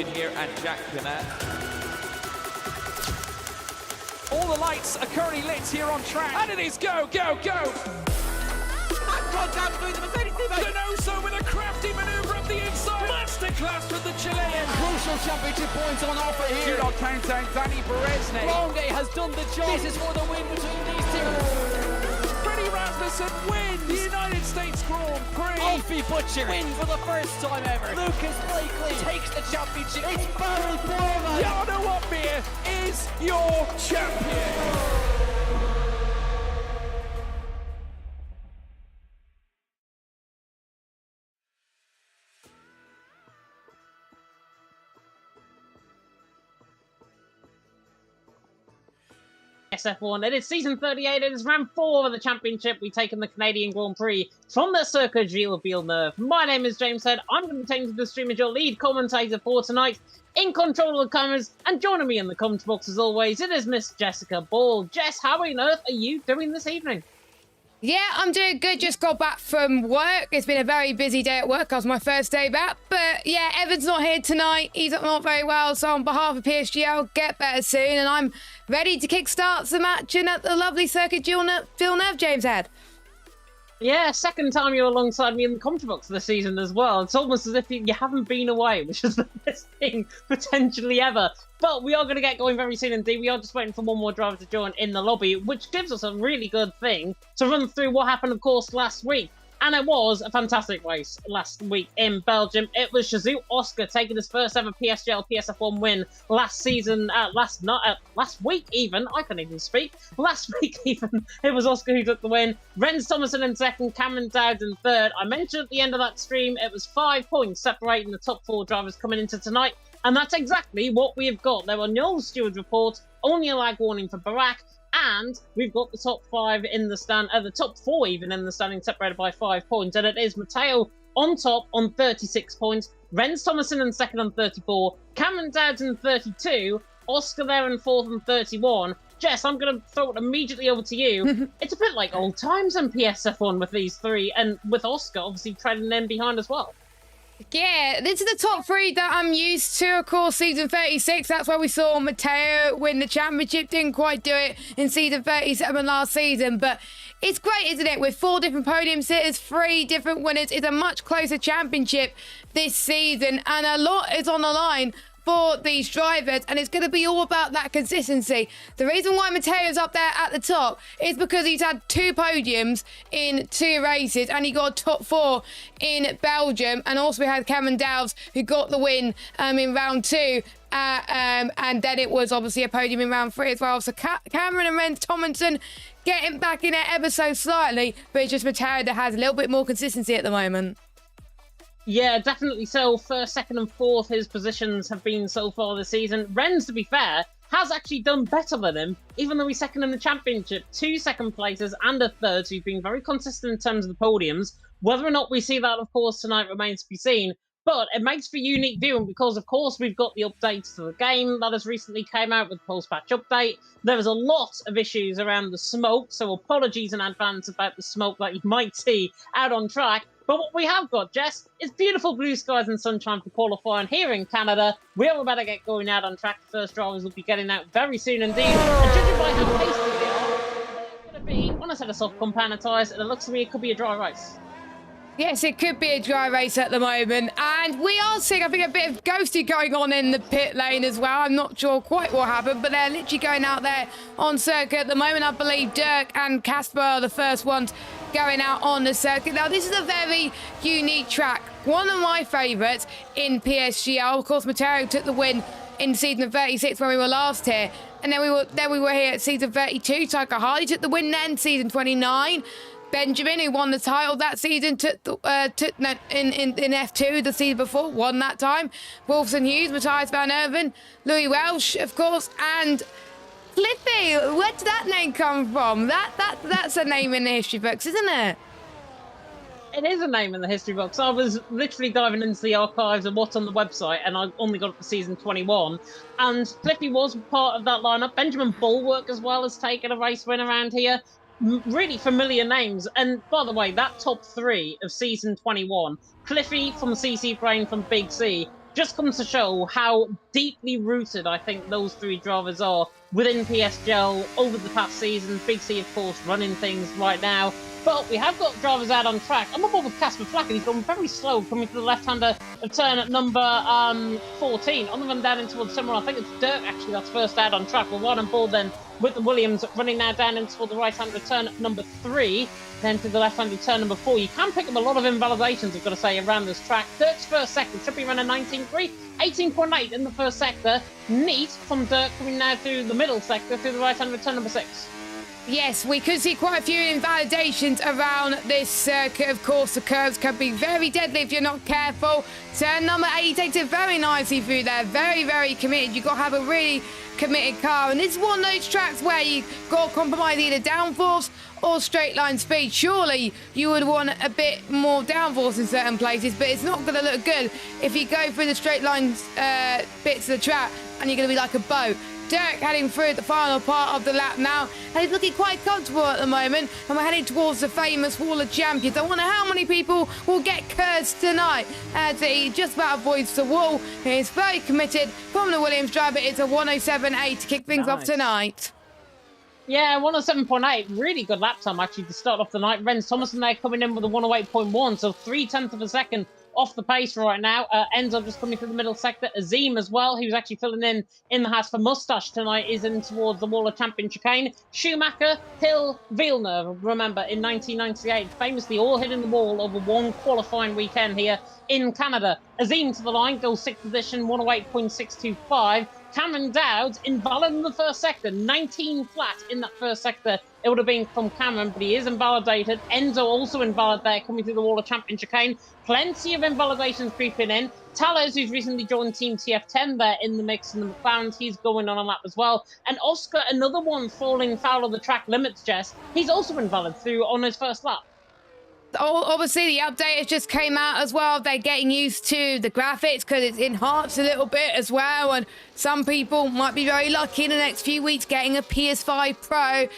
Morgan here and Jack Canat. All the lights are currently lit here on track, and it is go, go, go! Donoso with a crafty manoeuvre up the inside. Masterclass from the Chilean. Crucial championship points on offer here. Do not count down Danny Berezne. Longe has done the job. This is for the win between these two. Freddie Rasmussen wins the United States Grand Prix. Alfie Butcher wins for the first time ever. Lucas Blakely takes the championship. It's Barry Borman. Jarno Opmeer is your champion. SF1. It is season 38. It is round 4 of the championship. We've taken the Canadian Grand Prix from the Circuit Gilles Villeneuve. My name is James Head. I'm going to be taking to the stream as your lead commentator for tonight. In control of the cameras and joining me in the comment box as always, it is Miss Jessica Ball. Jess, how on earth are you doing this evening? Yeah, I'm doing good. Just got back from work. It's been a very busy day at work. That was my first day back. But yeah, Evan's not here tonight. He's not very well. So on behalf of PSGL, get better soon. And I'm ready to kickstart some action at the lovely Circuit Villeneuve, James Head. Yeah, second time you're alongside me in the comment box this season as well. It's almost as if you haven't been away, which is the best thing potentially ever. But we are going to get going very soon indeed. We are just waiting for one more driver to join in the lobby, which gives us a really good thing to run through what happened, of course, last week. And it was a fantastic race last week in Belgium. It was Shazoo Oscar taking his first ever PSGL PSF1 win last season, last week even. I can't even speak. Last week even, it was Oscar who took the win. Rens Thomason in second, Cameron Dowd in third. I mentioned at the end of that stream, it was 5 points separating the top 4 drivers coming into tonight. And that's exactly what we have got. There were no steward reports, only a lag warning for Barack. And we've got the top 5 in the stand, the top 4 even in the standing, separated by 5 points. And it is Matteo on top on 36 points, Rens Thomason in second on 34, Cameron Dowd in 32, Oscar there in fourth on 31. Jess, I'm going to throw it immediately over to you. It's a bit like old times in PSF1 with these 3, and with Oscar obviously trailing them behind as well. Yeah, this is the top 3 that I'm used to. Of course, season 36, that's where we saw Matteo win the championship. Didn't quite do it in season 37 last season, but it's great, isn't it? With 4 different podium sitters, 3 different winners. It's a much closer championship this season, and a lot is on the line for these drivers, and it's going to be all about that consistency. The reason why Matteo's up there at the top is because he's had 2 podiums in 2 races, and he got top 4 in Belgium, and also we had Cameron Dowd who got the win in round 2, and then it was obviously a podium in round 3 as well. So Cameron and Rens Thomason getting back in there ever so slightly, but it's just Matteo that has a little bit more consistency at the moment. Yeah, definitely so. First, second and fourth, his positions have been so far this season. Rens, to be fair, has actually done better than him, even though he's second in the championship. 2 second places and a third, so he's been very consistent in terms of the podiums. Whether or not we see that, of course, tonight remains to be seen. But it makes for unique viewing because, of course, we've got the updates to the game that has recently came out with the post-patch update. There was a lot of issues around the smoke, so apologies in advance about the smoke that you might see out on track. But what we have got, Jess, is beautiful blue skies and sunshine for qualifying here in Canada. We're about to get going out on track. The first drivers will be getting out very soon indeed. And judging by how hasty they are, it's going to be on a set of soft compound tyres, and it looks to me it could be a dry race. Yes, it could be a dry race at the moment. And we are seeing, I think, a bit of ghosting going on in the pit lane as well. I'm not sure quite what happened, but they're literally going out there on circuit at the moment. I believe Dirk and Casper are the first ones going out on the circuit. Now, this is a very unique track. One of my favourites in PSGL. Of course, Matteo took the win in season 36 when we were last here. And then we were here at season 32. Tyker Harley took the win then, season 29. Benjamin, who won the title that season, took in F2 the season before, won that time. Wolfson Hughes, Matthias Van Erven, Louis Welsh, of course, and Cliffy. Where did that name come from? That's a name in the history books, isn't it? It is a name in the history books. I was literally diving into the archives of what's on the website, and I only got up to season 21. And Cliffy was part of that lineup. Benjamin Bulwark as well has taken a race win around here. Really familiar names. And by the way, that top 3 of season 21, Cliffy from CC Brain from Big C, just comes to show how deeply rooted I think those three drivers are within PSGL over the past season. Big C, of course, running things right now. But we have got drivers out on track. I'm on board with Casper Flack, and he's gone very slow, coming to the left-hander of turn at number 14. On the run down in towards someone, I think it's Dirk, actually, that's first out on track. We're right on board then with the Williams, running now down in toward the right-hand return at number 3, then to the left-hand return number 4. You can pick up a lot of invalidations, I've got to say, around this track. Dirk's first sector should be running 19.3, 18.8 in the first sector. Neat from Dirk coming now through the middle sector, through the right-hand return number 6. Yes, we could see quite a few invalidations around this circuit. Of course, the curves can be very deadly if you're not careful. Turn number 8 takes it very nicely through there. Very, very committed. You've got to have a really committed car. And this is one of those tracks where you've got to compromise either downforce or straight line speed. Surely you would want a bit more downforce in certain places, but it's not going to look good if you go through the straight line bits of the track and you're going to be like a boat. Dirk heading through the final part of the lap now, and he's looking quite comfortable at the moment, and we're heading towards the famous Wall of Champions. I wonder how many people will get cursed tonight as he just about avoids the wall. He's very committed from the Williams driver. It's a 107.8 to kick things off tonight. Yeah, 107.8. Really good lap time, actually, to start off the night. Renz Thomason there coming in with a 108.1, so 0.3 of a second off the pace right now. Enzo just coming through the middle sector. Azim as well, who's actually filling in the house for Mustache tonight, is in towards the Wall of Champion chicane. Schumacher, Hill, Villeneuve, remember, in 1998, famously all hitting the wall over one qualifying weekend here in Canada. Azim to the line, goes 6th position, 108.625. Cameron Dowd, invalid in the first sector, 19 flat in that first sector. It would have been from Cameron, but he is invalidated. Enzo also invalid there, coming through the Wall of Champion chicane. Plenty of invalidations creeping in. Tallers, who's recently joined Team TF10 there in the mix in the McLarens, he's going on a lap as well. And Oscar, another one falling foul of the track limits, Jess. He's also invalid through on his first lap. Obviously, the update has just came out as well. They're getting used to the graphics because it's enhanced a little bit as well. And some people might be very lucky in the next few weeks getting a PS5 Pro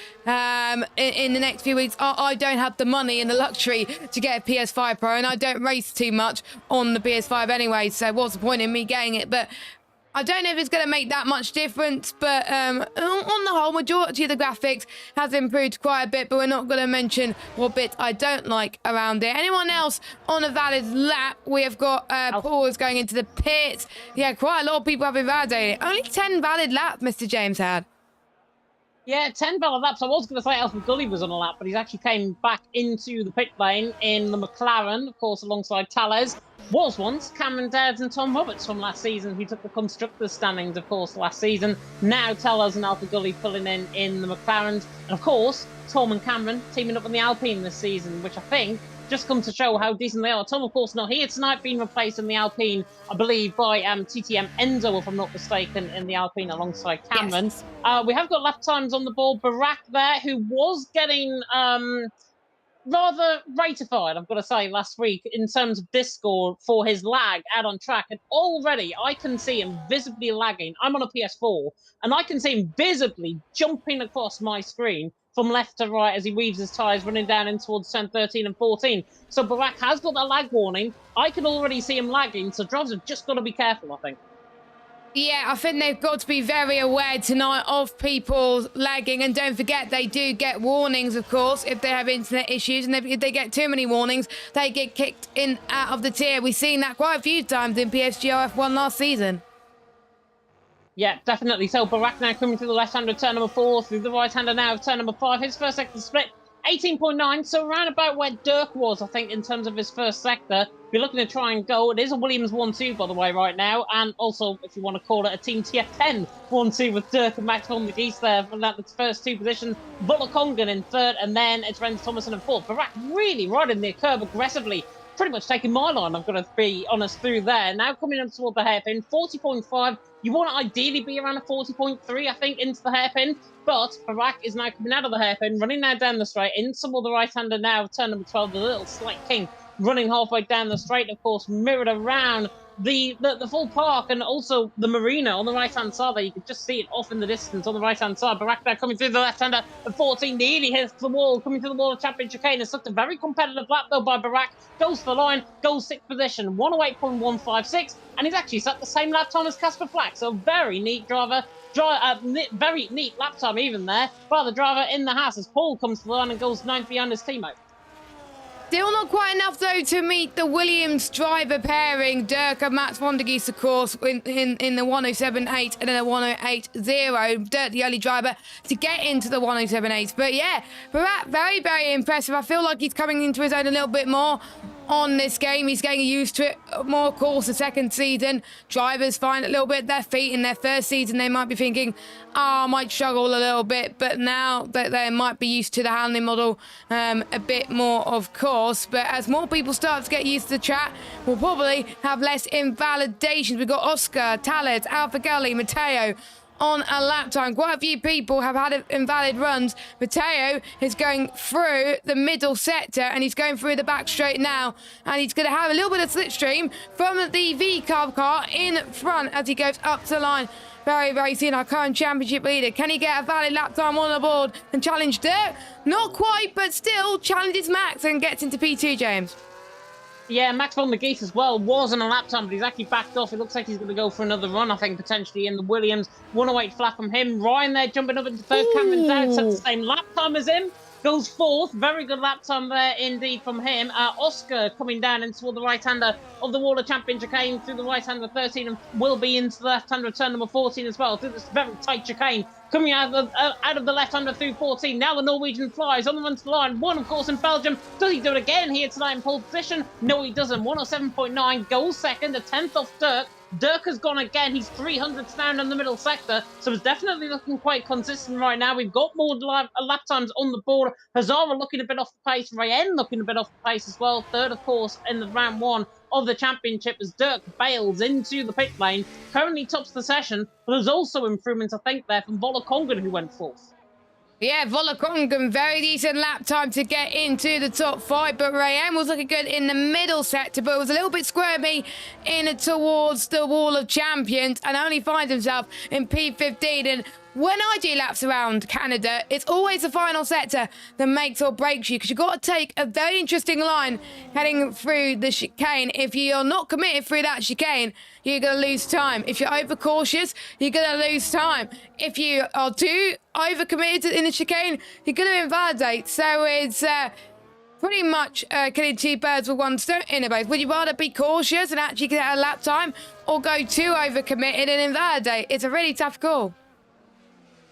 in the next few weeks. I don't have the money and the luxury to get a PS5 Pro, and I don't race too much on the PS5 anyway. So what's the point in me getting it? But I don't know if it's going to make that much difference, but on the whole, majority of the graphics has improved quite a bit, but we're not going to mention what bits I don't like around it. Anyone else on a valid lap? We have got Paul is going into the pit. Yeah, quite a lot of people have invalidated. Only 10 valid laps Mr. James had. Yeah, 10 valid laps. I was going to say Alpha Gully was on a lap, but he's actually came back into the pit lane in the McLaren, of course, alongside Tallez. Was once Cameron Dowds and Tom Roberts from last season, who took the Constructors' standings, of course, last season. Now Tellers and Alpha Gully pulling in the McLarens. And, of course, Tom and Cameron teaming up in the Alpine this season, which I think just comes to show how decent they are. Tom, of course, not here tonight, being replaced in the Alpine, I believe, by TTM Enzo, if I'm not mistaken, in the Alpine alongside Cameron. Yes. We have got lap times on the board. Barack there, who was getting rather ratified, I've got to say, last week in terms of this score for his lag out on track. And already I can see him visibly lagging. I'm on a PS4, and I can see him visibly jumping across my screen from left to right as he weaves his tyres, running down in towards turn 13 and 14. So Barack has got that lag warning. I can already see him lagging, so drivers have just got to be careful, I think. Yeah, I think they've got to be very aware tonight of people lagging. And don't forget, they do get warnings, of course, if they have internet issues. And if they get too many warnings, they get kicked in out of the tier. We've seen that quite a few times in PSGL F1 last season. Yeah, definitely. So Barack now coming through the left-hander turn number 4, through the right-hander now of turn number 5. His first sector split, 18.9, so around about where Dirk was, I think, in terms of his first sector. If you're looking to try and go, it is a Williams 1-2, by the way, right now. And also, if you want to call it, a Team TF10 1-2 with Dirk and Max von der Geest there for the first two positions. Butler-Congan in third, and then it's Renz Thomason in fourth. Barack really riding the curve aggressively, pretty much taking my line, I'm going to be honest, through there. Now coming up toward the hairpin, 40.5. You want to ideally be around a 40.3, I think, into the hairpin. But Barack is now coming out of the hairpin, running now down the straight, in toward the right-hander now, turn number 12, the little slight king, running halfway down the straight, of course, mirrored around the full park and also the marina on the right-hand side there. You could just see it off in the distance on the right-hand side. Barak now coming through the left-hander at 14, nearly hits the wall, coming to the wall of champion chicane. It's such a very competitive lap, though, by Barak. Goes for the line, goes 6th position, 108.156, and he's actually set the same lap time as Casper Flack. So very neat driver. Very neat lap time even there by the driver in the house as Paul comes to the line and goes 9th behind his teammate. Still not quite enough, though, to meet the Williams driver pairing. Dirk and Max Vondergeest, of course, in the 107.8 and then a 108.0. Dirk, the only driver to get into the 107.8. But yeah, Barat, very, very impressive. I feel like he's coming into his own a little bit more on this game. He's getting used to it more, of course, the second season. Drivers find a little bit their feet in their first season. They might be thinking, I might struggle a little bit, but now that they might be used to the handling model a bit more, of course. But as more people start to get used to the track, we'll probably have less invalidations. We've got Oscar, Taled, Alpha Gully, Matteo on a lap time. Quite a few people have had invalid runs. Matteo is going through the middle sector and he's going through the back straight now, and he's going to have a little bit of slipstream from the V-Carb car in front as he goes up to the line. Very, very soon, our current championship leader. Can he get a valid lap time on the board and challenge Dirk? Not quite, but still challenges Max and gets into P2, James. Yeah, Max Vondergeest as well was on a lap time, but he's actually backed off. It looks like he's going to go for another run, I think, potentially in the Williams. 108 flat from him. Ryan there jumping up into third. Cameron down, set the same lap time as him. Goes 4th. Very good lap time there indeed from him. Oscar coming down and toward the right-hander of the Waller Champion chicane through the right-hander 13 and will be into the left-hander turn number 14 as well through this very tight chicane. Coming out of the left-hander through 14. Now the Norwegian flies on the run to the line. One, of course, in Belgium. Does he do it again here tonight in pole position? No, he doesn't. 107.9. Goes second. A 10th off Dirk. Dirk has gone again. He's 300s down in the middle sector, so it's definitely looking quite consistent right now. We've got more lap times on the board. Hazara looking a bit off the pace. Rayen looking a bit off the pace as well. Third, of course, in the round 1 of the championship as Dirk bails into the pit lane. Currently tops the session, but there's also improvements, I think, there from Vola Kongen, who went 4th. Yeah, Vola Kongen, very decent lap time to get into the top 5, but Rayen was looking good in the middle sector, but was a little bit squirmy in towards the Wall of Champions and only finds himself in P15. And when I do laps around Canada, it's always the final sector that makes or breaks you, because you've got to take a very interesting line heading through the chicane. If you're not committed through that chicane, you're going to lose time. If you're overcautious, you're going to lose time. If you are too overcommitted in the chicane, you're going to invalidate. So it's pretty much killing two birds with one stone in a base. Would you rather be cautious and actually get a lap time, or go too overcommitted and invalidate? It's a really tough call.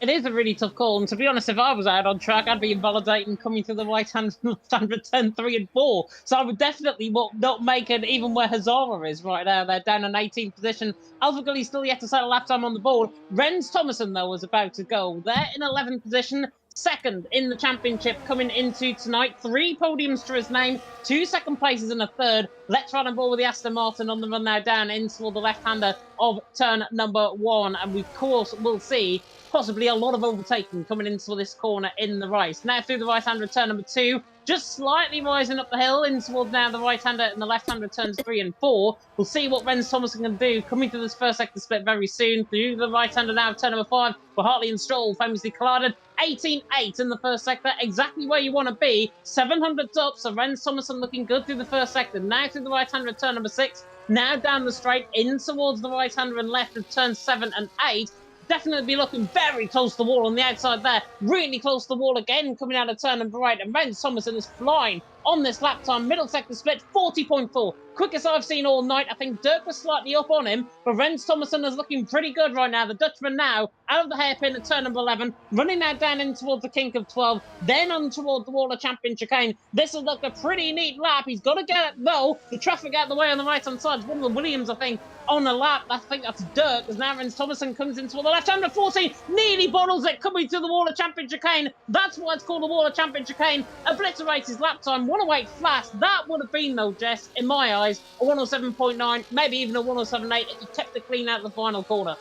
It is a really tough call, and to be honest, if I was out on track, I'd be invalidating coming to the right-hand left-hander 10, 3 and 4. So I would definitely not make it even where Hazara is right now. They're down in 18th position. Alpha Gully still yet to set a lap time on the board. Renz Thomason, though, was about to go. They're in 11th position. Second in the championship coming into tonight. 3 podiums to his name, 2 second places and a third. Let's run and ball with the Aston Martin on the run now down in toward the left-hander of turn number 1. And we, of course, will see possibly a lot of overtaking coming into this corner in the race. Now through the right-hander turn number 2, just slightly rising up the hill in towards now the right-hander and the left-hander turns 3 and 4. We'll see what Renz Thomason can do coming to this first sector split very soon. Through the right-hander now turn number 5, where Hartley and Stroll famously collided. 18.8 in the first sector, exactly where you want to be. 700 up, so Renz Thomason looking good through the first sector. Now through the right-hander turn number 6, now down the straight in towards the right-hander and left of turn 7 and 8. Definitely be looking very close to the wall on the outside there. Really close to the wall again, coming out of turn number 8. And Renz Thomason is flying on this lap time. Middle sector split, 40.4. Quickest I've seen all night. I think Dirk was slightly up on him, but Renz Thomason is looking pretty good right now. The Dutchman now out of the hairpin at turn number 11, running now down in towards the kink of 12, then on towards the Waller Champion chicane. This will look a pretty neat lap. He's got to get it, though. The traffic out the way on the right-hand side. One of the Williams, I think, on the lap. I think that's Dirk, as now Renz Thomason comes into the left-hander 14, nearly bottles it, coming to the Waller Champion chicane. That's why it's called the Waller Champion chicane. Obliterates his lap time, 108 flat. That would have been, though, Jess, in my eyes, a 107.9, maybe even a 107.8 if you kept it clean out of the final corner.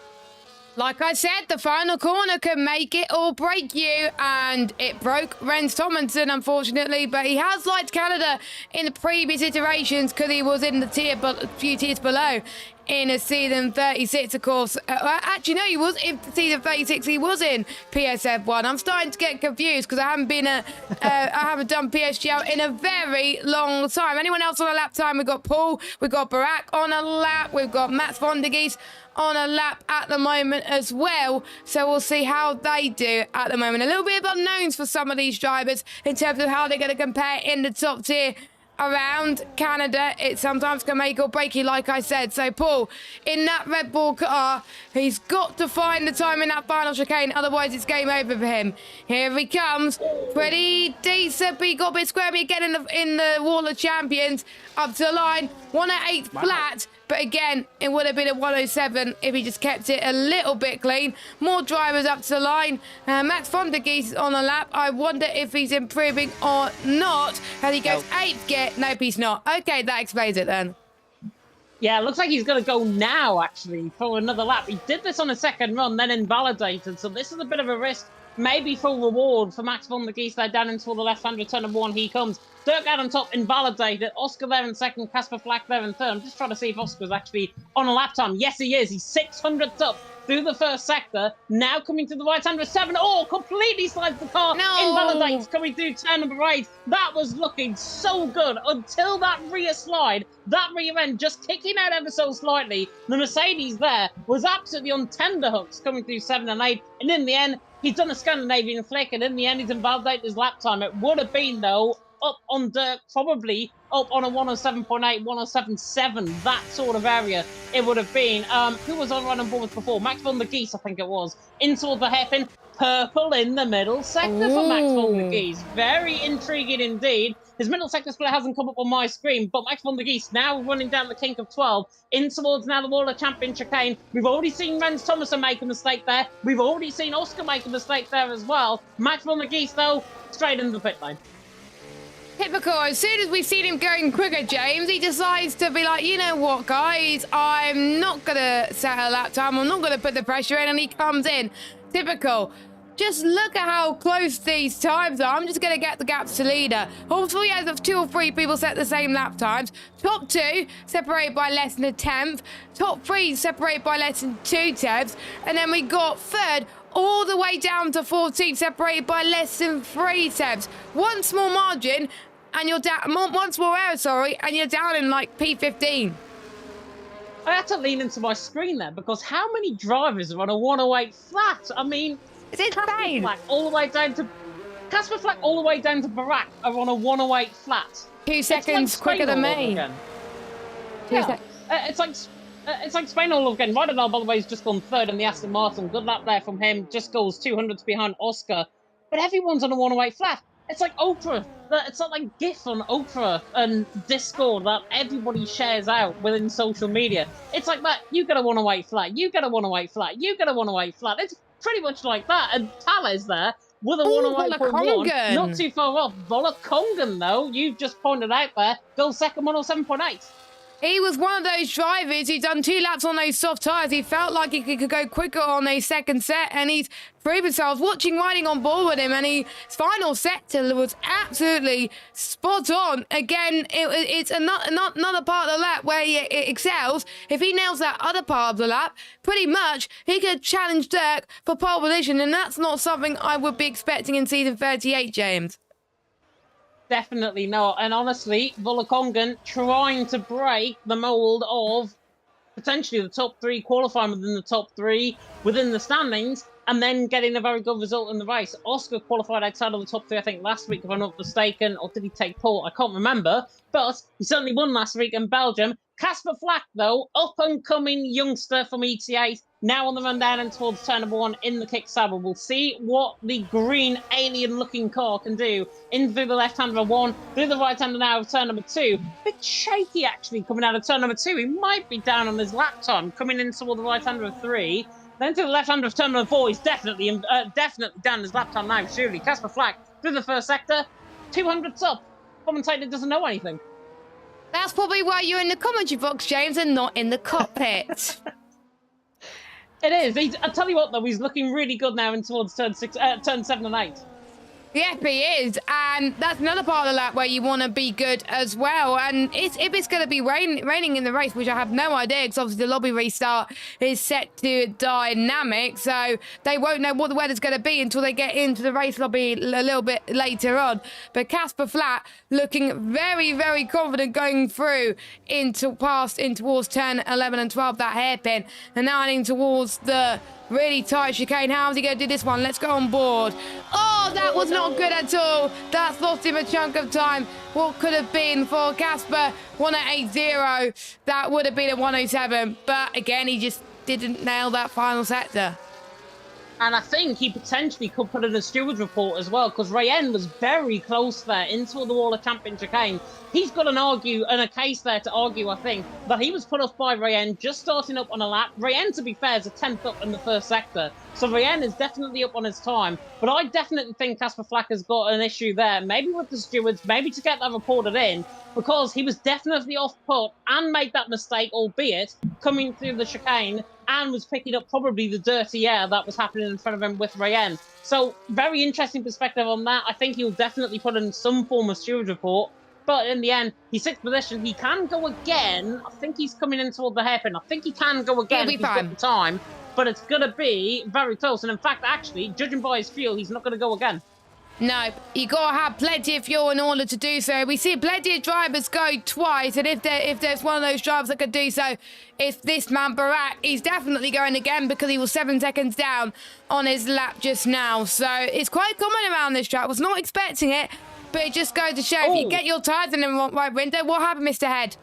Like I said, the final corner can make it or break you, and it broke Renz Thomason, unfortunately, but he has liked Canada in the previous iterations because he was in the few tiers below in a season 36, of course. Actually, no, he was in season 36. He was in PSF1. I'm starting to get confused because I haven't been I haven't done PSGL in a very long time. Anyone else on a lap time? We've got Paul, we've got Barack on a lap, we've got Mats von der Geest on a lap at the moment as well. So we'll see how they do at the moment. A little bit of unknowns for some of these drivers in terms of how they're going to compare in the top tier around Canada. It sometimes can make or break you, like I said. So Paul, in that Red Bull car, he's got to find the time in that final chicane, otherwise it's game over for him. Here he comes, pretty decent, but he got a bit squirmy again in the Wall of Champions. Up to the line, 108 flat, but again, it would have been a 107 if he just kept it a little bit clean. More drivers up to the line. Max von der Geest on a lap. I wonder if he's improving or not. And he goes 8th gear. Nope, he's not. Okay, that explains it then. Yeah, it looks like he's going to go now, actually, for another lap. He did this on a second run, then invalidated, so this is a bit of a risk. Maybe full reward for Max von der Geest there down into the left-hand return of one. He comes. Dirk out on top, invalidated. Oscar there in second, Casper Flack there in third. I'm just trying to see if Oscar's actually on a lap time. Yes, he is. He's 600th up through the first sector. Now coming to the right-hand return. Oh, completely slides the car. No. Invalidates coming through turn number 8. That was looking so good until that rear slide. That rear end just kicking out ever so slightly. The Mercedes there was absolutely on tenterhooks coming through 7 and 8. And in the end, he's done a Scandinavian flick. And in the end, he's invalidated his lap time. It would have been, though, up on Dirk, probably up on a 107.8, 107.7, that sort of area it would have been. Who was on running boards before? Max von der Geest, I think it was. In toward the hairpin, purple in the middle sector for Max von der Geest. Very intriguing indeed. His middle sector split hasn't come up on my screen, but Max von der Geest now running down the kink of 12, in towards now the Wall of Champion chicane. We've already seen Rens Thomason make a mistake there. We've already seen Oscar make a mistake there as well. Max von der Geest, though, straight into the pit lane. Typical. As soon as we've seen him going quicker, James, he decides to be like, you know what, guys, I'm not going to set a lap time. I'm not going to put the pressure in, and he comes in. Typical. Just look at how close these times are. I'm just going to get the gaps to leader. Hopefully, as of 2 or 3 people set the same lap times. Top 2 separated by less than a tenth. Top 3 separated by less than 2 tenths. And then we got third all the way down to 14th, separated by less than 3 tenths. One small margin, and you're down. One small error, sorry, and you're down in like P15. I had to lean into my screen there because how many drivers are on a 108 flat? I mean, It's insane. Flack all the way down to Casper Flack all the way down to Barack are on a 108 flat. 2 seconds quicker than me. Yeah. It's like Spain all over again. Ryder, by the way, has just gone third in the Aston Martin. Good lap there from him. Just goes 200s behind Oscar. But everyone's on a 108 flat. It's like Ultra. It's not like GIF on Ultra and Discord that everybody shares out within social media. It's like that. You get a 108 flat. You get a 108 flat. You get a 108 flat. It's pretty much like that. And Tales there with a 108.1. Not too far off. Volakongan, though, you've just pointed out there, goes second 107.8. He was one of those drivers who'd done 2 laps on those soft tyres. He felt like he could go quicker on a second set, and he's proved himself. I was watching riding on board with him, and his final sector was absolutely spot on. Again, it's another part of the lap where he excels. If he nails that other part of the lap, pretty much he could challenge Dirk for pole position, and that's not something I would be expecting in season 38, James. Definitely not. And honestly, Volakongan trying to break the mould of potentially the top 3, qualifying within the top 3, within the standings, and then getting a very good result in the race. Oscar qualified outside of the top 3, I think, last week, if I'm not mistaken, or did he take pole? I can't remember, but he certainly won last week in Belgium. Casper Flack, though, up-and-coming youngster from ET8, now on the run down and towards turn number 1 in the kick saddle. We'll see what the green alien-looking car can do. In through the left-hander of 1, through the right-hander now of turn number 2. Bit shaky, actually, coming out of turn number 2. He might be down on his lap time, coming in toward the right-hander of 3. Then to the left-hander of turn number 4, he's definitely down his lap time now, surely. Casper Flack through the first sector, 200s up. Commentator doesn't know anything. That's probably why you're in the commentary box, James, and not in the cockpit. It is. I tell you what, though, he's looking really good now in towards turn 7 and 8. Yep, he is, and that's another part of the lap where you want to be good as well. And if it's going to be raining in the race, which I have no idea, because obviously the lobby restart is set to dynamic, so they won't know what the weather's going to be until they get into the race lobby a little bit later on. But Casper Flat looking very, very confident going through in towards turn 11 and 12, that hairpin, and now heading towards the really tight chicane. How's he going to do this one? Let's go on board. Oh, that was not good at all. That's lost him a chunk of time. What could have been for Casper? 1:80. That would have been a 1:07. But again, he just didn't nail that final sector. And I think he potentially could put in a steward's report as well, because Rayen was very close there into the wall of champion chicane. He's got a case there to argue, I think, that he was put off by Rayen just starting up on a lap. Rayen, to be fair, is a 10th up in the first sector, so Rayen is definitely up on his time. But I definitely think Casper Flack has got an issue there, maybe with the stewards, maybe to get that reported in, because he was definitely off put and made that mistake, albeit coming through the chicane, and was picking up probably the dirty air that was happening in front of him with Rayen. So, very interesting perspective on that. I think he'll definitely put in some form of steward report. But in the end, he's 6th position. He can go again. I think he's coming in toward the hairpin. I think he can go again if he's got the time. But it's going to be very close. And in fact, actually, judging by his fuel, he's not going to go again. No, you got to have plenty of fuel in order to do so. We see plenty of drivers go twice, and if there's one of those drivers that could do so, it's this man, Barak. He's definitely going again because he was 7 seconds down on his lap just now. So it's quite common around this track. I was not expecting it, but it just goes to show if you get your tyres in the right window, what happened, Mr. Head?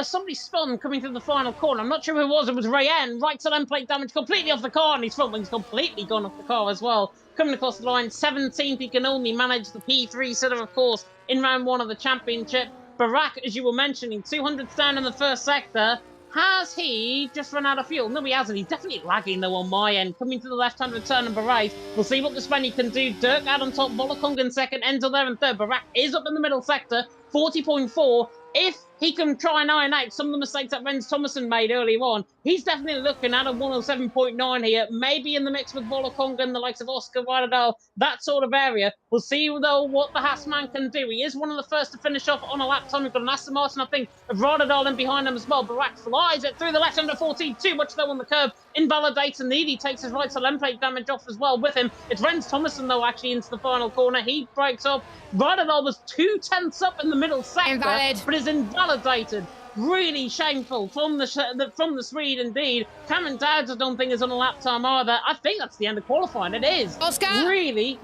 Somebody spun coming through the final corner. I'm not sure who it was. It was Rayen. Right side end plate damage completely off the car, and his front wing's completely gone off the car as well. Coming across the line, 17th. He can only manage the P3 sitter, of course, in round 1 of the championship. Barak, as you were mentioning, 200s down in the first sector. Has he just run out of fuel? No, he hasn't. He's definitely lagging, though, on my end. Coming to the left-hand return, number 8. We'll see what the Spaniard can do. Dirk out on top, Volokong in second, Enzo there in third. Barak is up in the middle sector, 40.4. If he can try and iron out some of the mistakes that Renz Thomason made earlier on, he's definitely looking at a 107.9 here, maybe in the mix with Volokong, the likes of Oscar Radadal, that sort of area. We'll see, though, what the Haasman can do. He is one of the first to finish off on a lap time. We've got an Aston Martin, I think, of Radadal in behind him as well. Barak flies it through the left under 14, too much though on the curb, invalidates, and Needy takes his right side end plate damage off as well with him. It's Renz Thomason, though, actually into the final corner. He breaks up. Radadal was 2/10 up in the middle sector, but is invalidated. Really shameful from the Swede indeed. Cameron Dowds, I don't think, is on a lap time either. I think that's the end of qualifying. It is. Oscar? Really.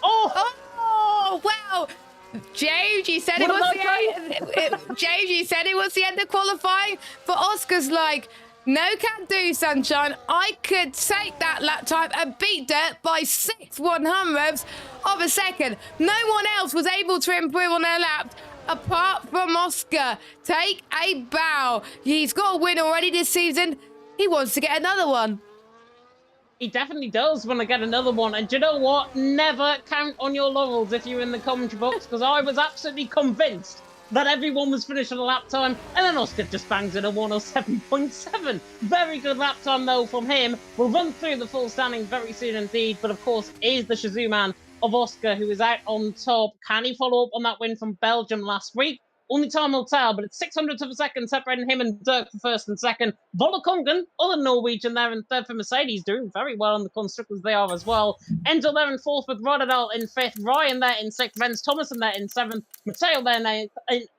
Oh! Oh, wow. James, you said James, you said it was the end of qualifying. But Oscar's like, no can do, sunshine. I could take that lap time and beat Dirt by 6/100ths of a second. No one else was able to improve on their lap apart from Oscar. Take a bow. He's got a win already this season. He wants to get another one. He definitely does want to get another one. And do you know what? Never count on your laurels if you're in the commentary box, because I was absolutely convinced that everyone was finished on a lap time, and then Oscar just bangs in a 107.7. Very good lap time, though, from him. We'll run through the full standing very soon indeed, but of course, is the Shazoo man of Oscar, who is out on top. Can he follow up on that win from Belgium last week? Only time will tell, but it's 600ths of a second separating him and Dirk for first and second. Volokongen, other Norwegian there in third for Mercedes, doing very well on the constructors they are as well. Enzo there in fourth with Rodadal in fifth. Ryan there in sixth. Renz Thomason there in seventh. Matteo there in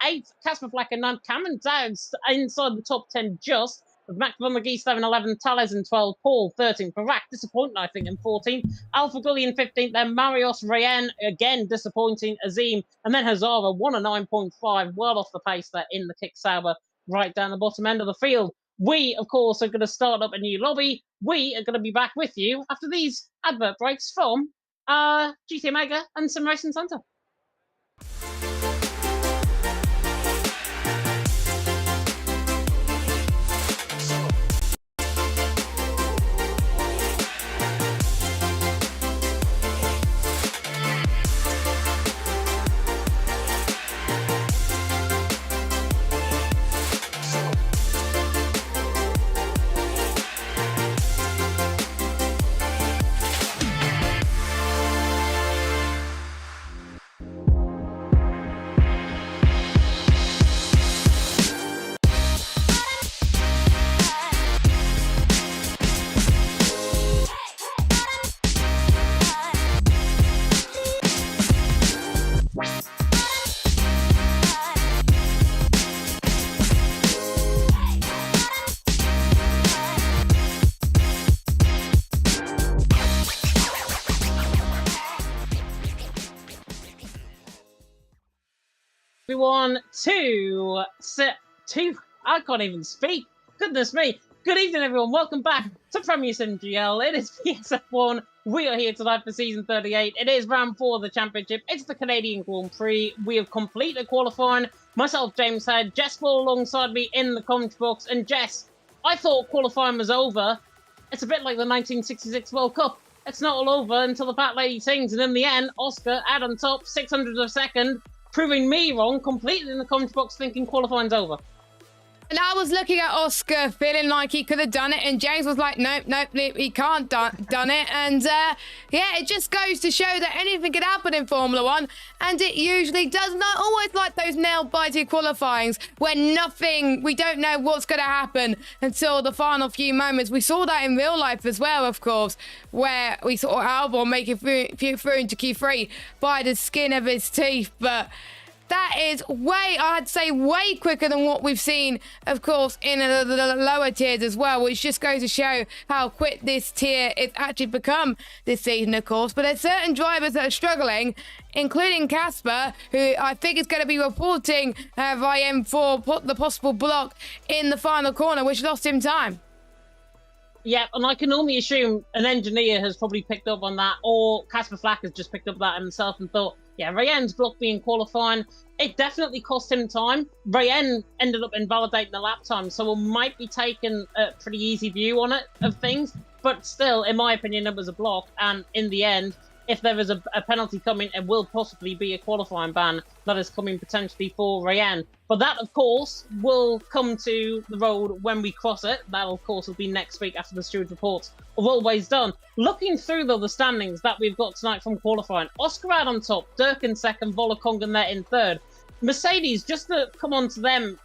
eighth. Casper Flack in ninth. Cameron Dowds inside the top 10 just. With Mac van der Geest there in 11th, Tales in 12th, Paul 13th, Barak disappointing, I think, in 14th, Alpha Gully in 15th, then Marios Rayen again disappointing, Azim, and then Hazara 109.5, well off the pace there in the kick Sauber, right down the bottom end of the field. We, of course, are going to start up a new lobby. We are going to be back with you after these advert breaks from GT Omega and Sim Racing Centre. everyone I can't even speak. Goodness me. Good evening, everyone. Welcome back to PSGL. It is PSF1. We are here tonight for Season 38. It is round 4 of the Championship. It's the Canadian Grand Prix. We have completed qualifying. Myself, James Head, Jess Ball alongside me in the commentary box. And Jess, I thought qualifying was over. It's a bit like the 1966 World Cup. It's not all over until the fat lady sings. And in the end, Oscar out on top, 600th of a second, proving me wrong completely in the commentary box, thinking qualifying's over. And I was looking at Oscar, feeling like he could have done it, and James was like, nope, he can't done it. And yeah, it just goes to show that anything can happen in Formula One, and it usually does. Not always like those nail-biting qualifyings where we don't know what's going to happen until the final few moments. We saw that in real life as well, of course, where we saw Albon make it through into Q3 by the skin of his teeth, but that is I'd say way quicker than what we've seen, of course, in the lower tiers as well, which just goes to show how quick this tier is actually become this season, of course. But there's certain drivers that are struggling, including Casper, who I think is going to be reporting Ryan for the possible block in the final corner, which lost him time. Yeah, and I can only assume an engineer has probably picked up on that, or Casper Flack has just picked up that himself and thought, yeah, Rayen's block being qualifying, it definitely cost him time. Rayen ended up invalidating the lap time, so we might be taking a pretty easy view on it of things. But still, in my opinion, it was a block. And in the end, if there is a penalty coming, it will possibly be a qualifying ban that is coming potentially for Rayen. But that, of course, will come to the road when we cross it. That, of course, will be next week after the steward reports are always done. Looking through, though, the standings that we've got tonight from qualifying, Oscar out on top, Dirk in second, Volakongan there in third. Mercedes, just to come on to them,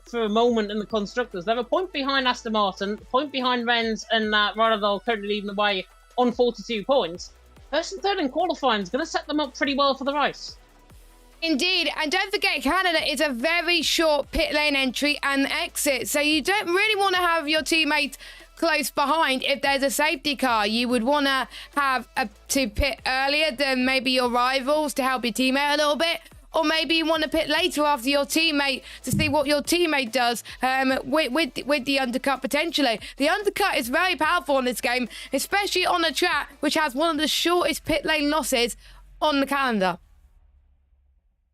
for a moment in the constructors, they're a point behind Aston Martin, a point behind Rennes and Radadol currently leading the way on 42 points. First and third in qualifying is going to set them up pretty well for the race. Indeed, and don't forget Canada is a very short pit lane entry and exit, so you don't really want to have your teammates close behind. If there's a safety car, you would want to have to pit earlier than maybe your rivals to help your teammate a little bit. Or maybe you want to pit later after your teammate to see what your teammate does with the undercut potentially. The undercut is very powerful in this game, especially on a track which has one of the shortest pit lane losses on the calendar.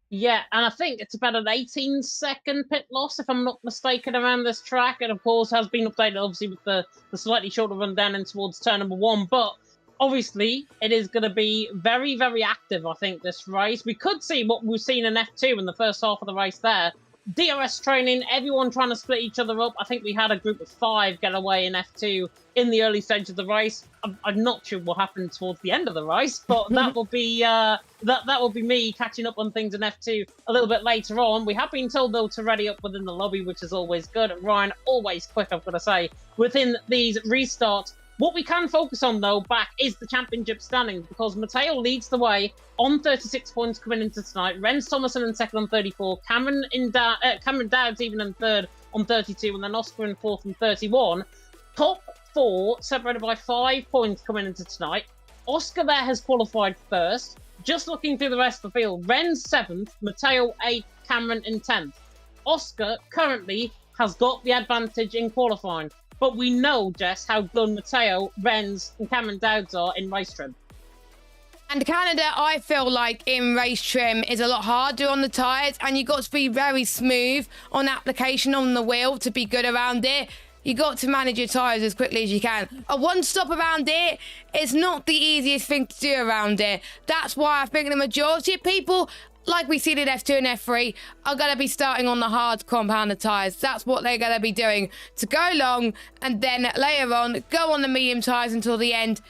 Yeah, and I think it's about an 18-second pit loss, if I'm not mistaken, around this track. And, of course, has been updated, obviously, with the slightly shorter run down in towards turn number 1. But obviously, it is going to be very, very active, I think, this race. We could see what we've seen in F2 in the first half of the race there. DRS training, everyone trying to split each other up. I think we had a group of 5 get away in F2 in the early stage of the race. I'm not sure what happened towards the end of the race, but that will be that will be me catching up on things in F2 a little bit later on. We have been told, though, to ready up within the lobby, which is always good. Ryan, always quick, I've got to say, within these restarts. What we can focus on, though, back is the championship standings, because Matteo leads the way on 36 points coming into tonight. Renz Thomason in second on 34. Cameron Dowd's even in third on 32, and then Oscar in fourth on 31. Top 4 separated by 5 points coming into tonight. Oscar there has qualified first. Just looking through the rest of the field, Renz 7th, Matteo 8th, Cameron in 10th. Oscar currently has got the advantage in qualifying. But we know, Jess, how good Matteo, Renz and Cameron Dowds are in race trim. And Canada, I feel like in race trim is a lot harder on the tyres, and you've got to be very smooth on application on the wheel to be good around it. You got to manage your tyres as quickly as you can. A one-stop around it is not the easiest thing to do around it. That's why I think the majority of people, like we see in F2 and F3, are going to be starting on the hard compounded tyres. That's what they're going to be doing to go long, and then later on go on the medium tyres until the end.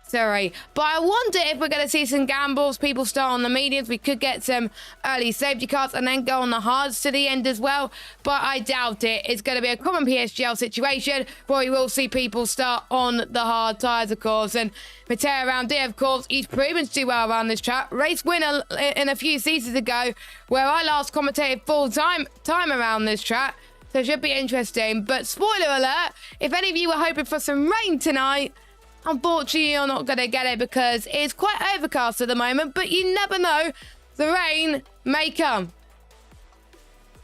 Sorry, but I wonder if we're going to see some gambles. People start on the mediums. We could get some early safety cars and then go on the hards to the end as well. But I doubt it. It's going to be a common PSGL situation where we will see people start on the hard tyres, of course. And Matteo around here, of course, he's proven to do well around this track. Race winner in a few seasons ago, where I last commentated full time around this track. So it should be interesting. But spoiler alert, if any of you were hoping for some rain tonight, unfortunately, you're not going to get it because it's quite overcast at the moment, but you never know. The rain may come.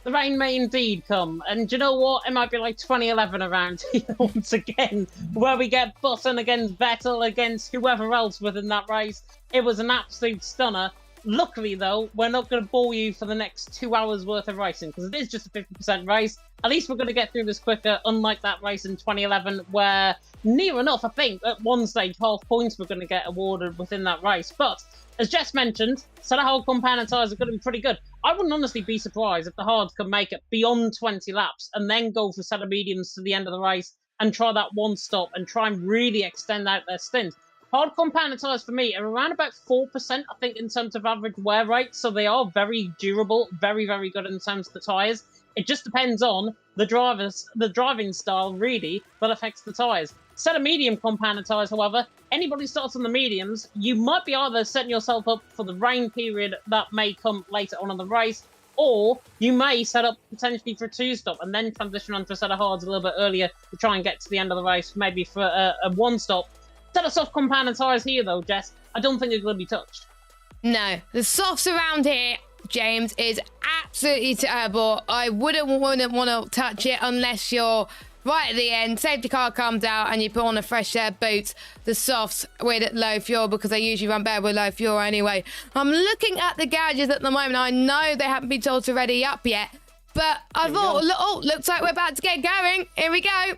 The rain may indeed come, and do you know what? It might be like 2011 around here once again, where we get Button against Vettel against whoever else within that race. It was an absolute stunner. Luckily, though, we're not going to bore you for the next 2 hours worth of racing, because it is just a 50% race. At least we're going to get through this quicker, unlike that race in 2011, where near enough, I think, at one stage, half points were going to get awarded within that race. But, as Jess mentioned, set of hard compound tyres are going to be pretty good. I wouldn't honestly be surprised if the hards can make it beyond 20 laps and then go for set of mediums to the end of the race and try that one stop and try and really extend out their stint. Hard compound tyres for me are around about 4%, I think, in terms of average wear rate, so they are very durable, very, very good in terms of the tyres. It just depends on the driving style, really, that affects the tyres. Set of medium compound tyres, however, anybody starts on the mediums, you might be either setting yourself up for the rain period that may come later on in the race, or you may set up potentially for a two-stop and then transition onto a set of hards a little bit earlier to try and get to the end of the race, maybe for a one-stop. Set of soft compound tyres here, though, Jess, I don't think it's going to be touched. No, the softs around here, James, is absolutely terrible. I wouldn't want to touch it unless you're right at the end, safety car comes out and you put on a fresh set of boots, the softs with low fuel, because they usually run better with low fuel anyway. I'm looking at the garages at the moment. I know they haven't been told to ready up yet, but I thought, oh, looks like we're about to get going. Here we go.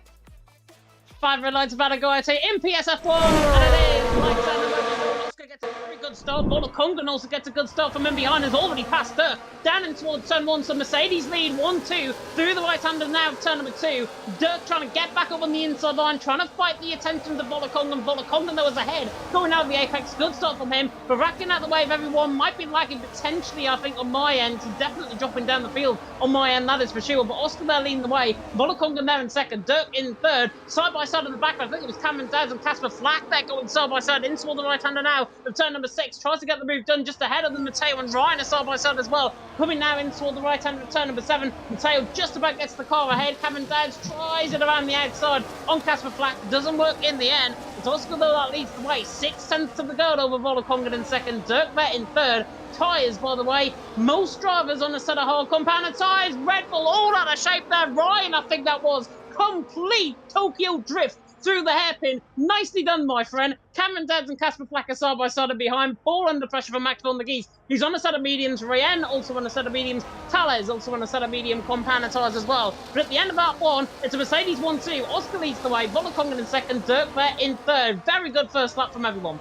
5 red lights about to go out in PSF1, and it is lights out. Oscar gets a very good start. Congan also gets a good start from in behind, has already passed Dirk down in towards turn 1. So Mercedes lead 1-2 through the right-hander now of turn number 2. Dirk trying to get back up on the inside line, trying to fight the attention of Congan. Congan though is ahead, going out of the apex. Good start from him. Baracking out the way of everyone, might be lagging potentially, I think, on my end. He's definitely dropping down the field on my end, that is for sure. But Oscar there leading the way. Congan there in second. Dirk in third. Side by side in the back. I think it was Cameron Dowds and Casper Flack there going side by side in toward the right-hander now of turn number 6. Tries to get the move done just ahead of them. Matteo and Ryan are side by side as well. Coming now in toward the right-hander of turn number 7. Matteo just about gets the car ahead. Cameron Dowds tries it around the outside on Casper Flack. Doesn't work in the end. It's Oscar though that leads the way. 6 tenths of the goal over Congan in second. Dirk there in third. Tyres, by the way, most drivers on a set of hard compound tyres. Red Bull all out of shape there. Ryan, I think that was complete Tokyo drift through the hairpin. Nicely done, my friend. Cameron Dowds and Casper Flack are side by side and behind. Ball under pressure for Max von der Gies. He's on a set of mediums. Rayen also on a set of mediums. Tales also on a set of medium compound tyres as well. But at the end of that one, it's a Mercedes 1-2. Oscar leads the way. Congan in second. Dirk there in third. Very good first lap from everyone.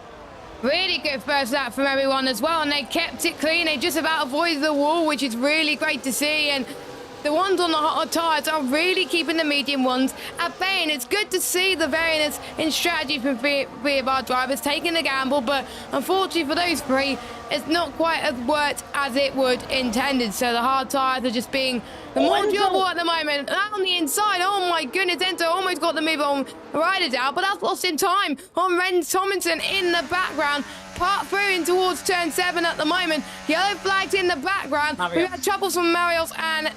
Really good first lap from everyone as well, and they kept it clean. They just about avoided the wall, which is really great to see. And the ones on the hard tyres are really keeping the medium ones at bay, and it's good to see the variance in strategy from three of our drivers taking the gamble, but unfortunately for those three, it's not quite as worked as it would intended. So the hard tyres are just being the more durable at the moment. And on the inside, oh my goodness, Enzo almost got the move on Ryder down, but that's lost in time on Ren Tomlinson in the background. Part through in towards turn 7 at the moment. Yellow flags in the background. We've had troubles from Marios and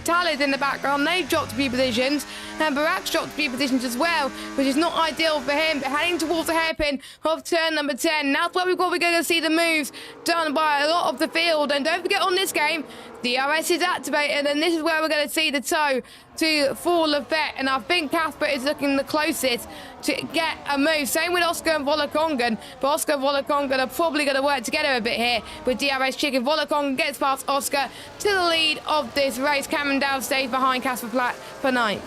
Talid in the background. They've dropped a few positions. And Barak's dropped a few positions as well, which is not ideal for him. But heading towards the hairpin of turn number 10. Now that's where we're going to see the moves done by a lot of the field. And don't forget on this game, the DRS is activated, and this is where we're going to see the toe to full effect. And I think Casper is looking the closest to get a move. Same with Oscar and Congan, but Oscar and Congan are probably going to work together a bit here with DRS chicken. Congan gets past Oscar to the lead of this race. Cameron Dowd stays behind Casper Flack for 9th.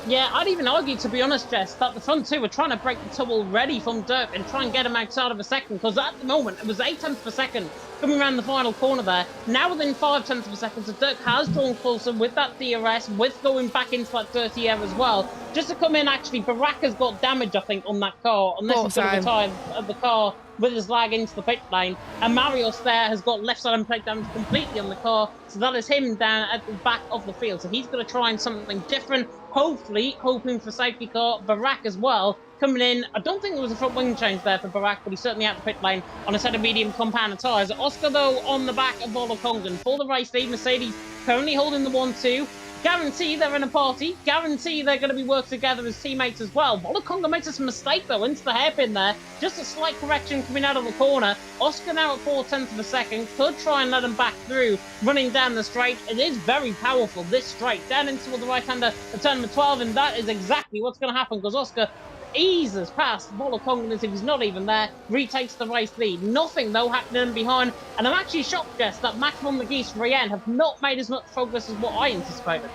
Yeah, I'd even argue, to be honest, Jess, that the front two were trying to break the toe already from Dirk and try and get him outside of a second, because at the moment it was 8 tenths per second coming around the final corner there. Now within 5 tenths of a second, so Dirk has drawn closer with that DRS, with going back into that dirty air as well. Just to come in, actually, Barak has got damage, I think, on that car, unless he's going to retire the car with his lag into the pit lane. And Marios there has got left side and plate damage completely on the car, so that is him down at the back of the field. So he's going to try and something different, hopefully, hoping for safety car. Barak as well, coming in. I don't think there was a front wing change there for Barak, but he's certainly out the pit lane on a set of medium compound tyres. Oscar, though, on the back of Congan for the race lead. Mercedes currently holding the 1-2. Guarantee they're in a party. Guarantee they're going to be working together as teammates as well. Wolakonga makes us a mistake, though, into the hairpin there. Just a slight correction coming out of the corner. Oscar now at 4/10 of a second. Could try and let him back through, running down the straight. It is very powerful, this straight. Down into the right-hander at turn number 12, and that is exactly what's going to happen, because Oscar eases past Wolakonga as if he's not even there, retakes the race lead. Nothing, though, happening behind, and I'm actually shocked, Jess, that Maximum McGee's Brienne have not made as much progress as what I anticipated.